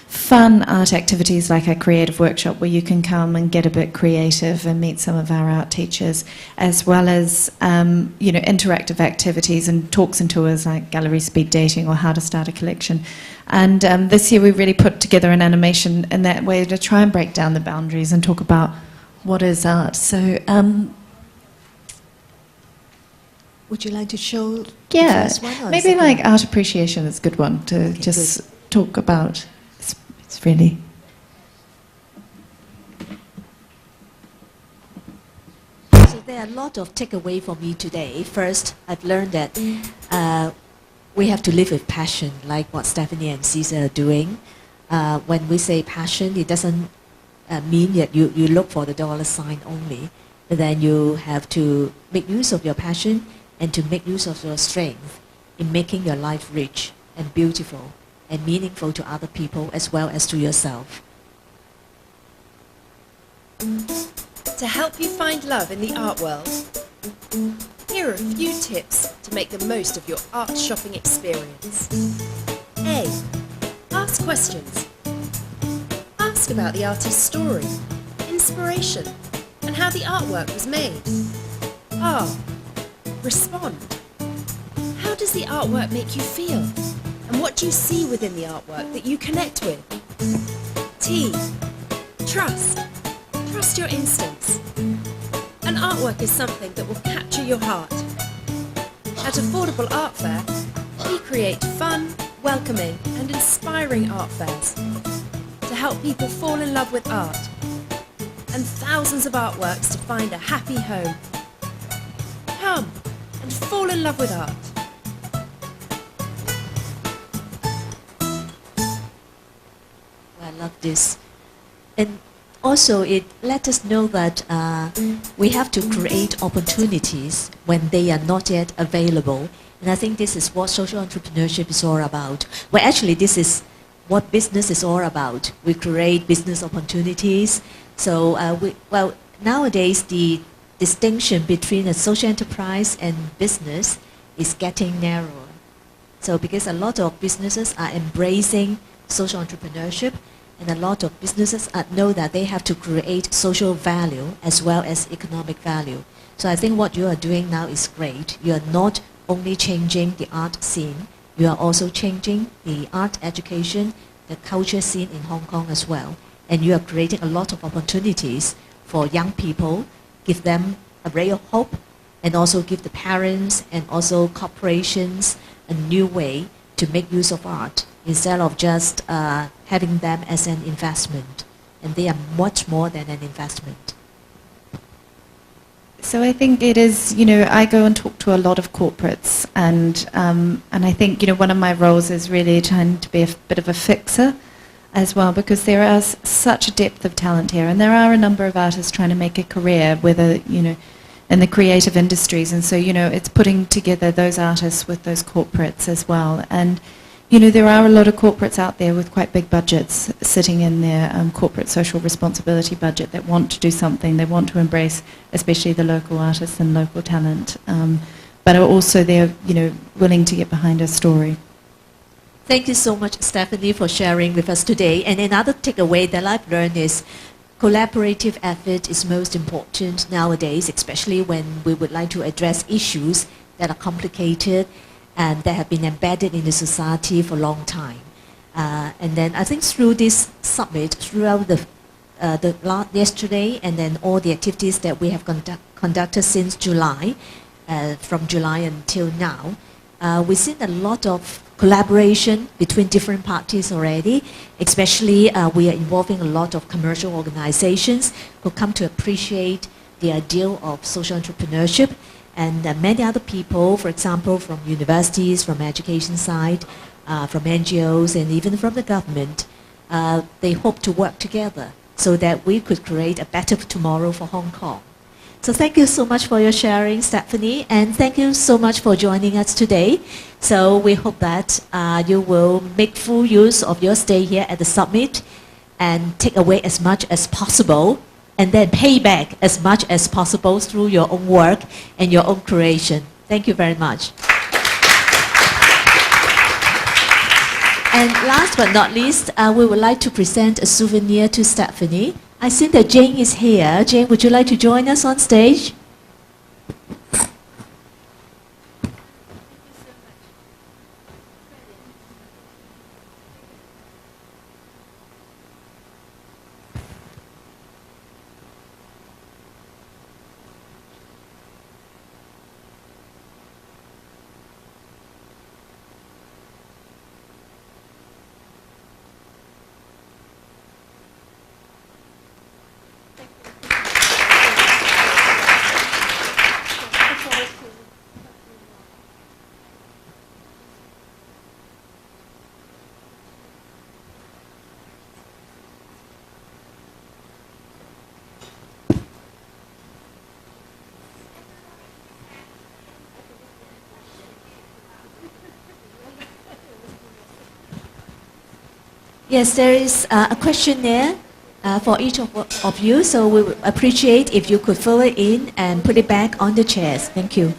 fun art activities like our creative workshop, where you can come and get a bit creative and meet some of our art teachers, as well as interactive activities and talks and tours like gallery speed dating or how to start a collection. And this year we really put together an animation in that way to try and break down the boundaries and talk about what is art. So would you like to show the yeah, first one? Or maybe like art appreciation is a good one to just talk about. It's really... So there are a lot of takeaway for me today. First, I've learned that we have to live with passion, like what Stephanie and Cesar are doing. When we say passion, it doesn't mean that you look for the dollar sign only, but then you have to make use of your passion and to make use of your strength in making your life rich and beautiful and meaningful to other people as well as to yourself. To help you find love in the art world, here are a few tips to make the most of your art shopping experience. A. Ask questions. Ask about the artist's story, inspiration, and how the artwork was made. R. Respond. How does the artwork make you feel? And what do you see within the artwork that you connect with? T. Trust. Trust your instincts. An artwork is something that will capture your heart. At Affordable Art Fair, we create fun, welcoming and inspiring art fairs to help people fall in love with art and thousands of artworks to find a happy home. Come and fall in love with art. I love this. And also it let us know that we have to create opportunities when they are not yet available. And I think this is what social entrepreneurship is all about. Well, actually, this is what business is all about. We create business opportunities. So, nowadays, the distinction between a social enterprise and business is getting narrower. So, because a lot of businesses are embracing social entrepreneurship, and a lot of businesses know that they have to create social value as well as economic value. So I think what you are doing now is great. You are not only changing the art scene, you are also changing the art education, the culture scene in Hong Kong as well. And you are creating a lot of opportunities for young people, give them a ray of hope, and also give the parents and also corporations a new way to make use of art instead of just having them as an investment. And they are much more than an investment. So I think it is, I go and talk to a lot of corporates, and I think, one of my roles is really trying to be a bit of a fixer as well, because there is such a depth of talent here, and there are a number of artists trying to make a career, whether, in the creative industries, and so, it's putting together those artists with those corporates as well. And there are a lot of corporates out there with quite big budgets sitting in their corporate social responsibility budget that want to do something. They want to embrace, especially the local artists and local talent, but are also they're willing to get behind a story. Thank you so much, Stephanie, for sharing with us today. And another takeaway that I've learned is collaborative effort is most important nowadays, especially when we would like to address issues that are complicated and that have been embedded in the society for a long time. And then I think through this summit, throughout yesterday, and then all the activities that we have conducted since July, from July until now, we've seen a lot of collaboration between different parties already, especially we are involving a lot of commercial organizations who come to appreciate the ideal of social entrepreneurship. And many other people, for example, from universities, from education side, from NGOs, and even from the government, they hope to work together so that we could create a better tomorrow for Hong Kong. So thank you so much for your sharing, Stephanie, and thank you so much for joining us today. So we hope that you will make full use of your stay here at the summit and take away as much as possible, and then pay back as much as possible through your own work and your own creation. Thank you very much. And last but not least, we would like to present a souvenir to Stephanie. I see that Jane is here. Jane, would you like to join us on stage? Yes, there is a questionnaire for each of you. So we would appreciate if you could fill it in and put it back on the chairs. Thank you.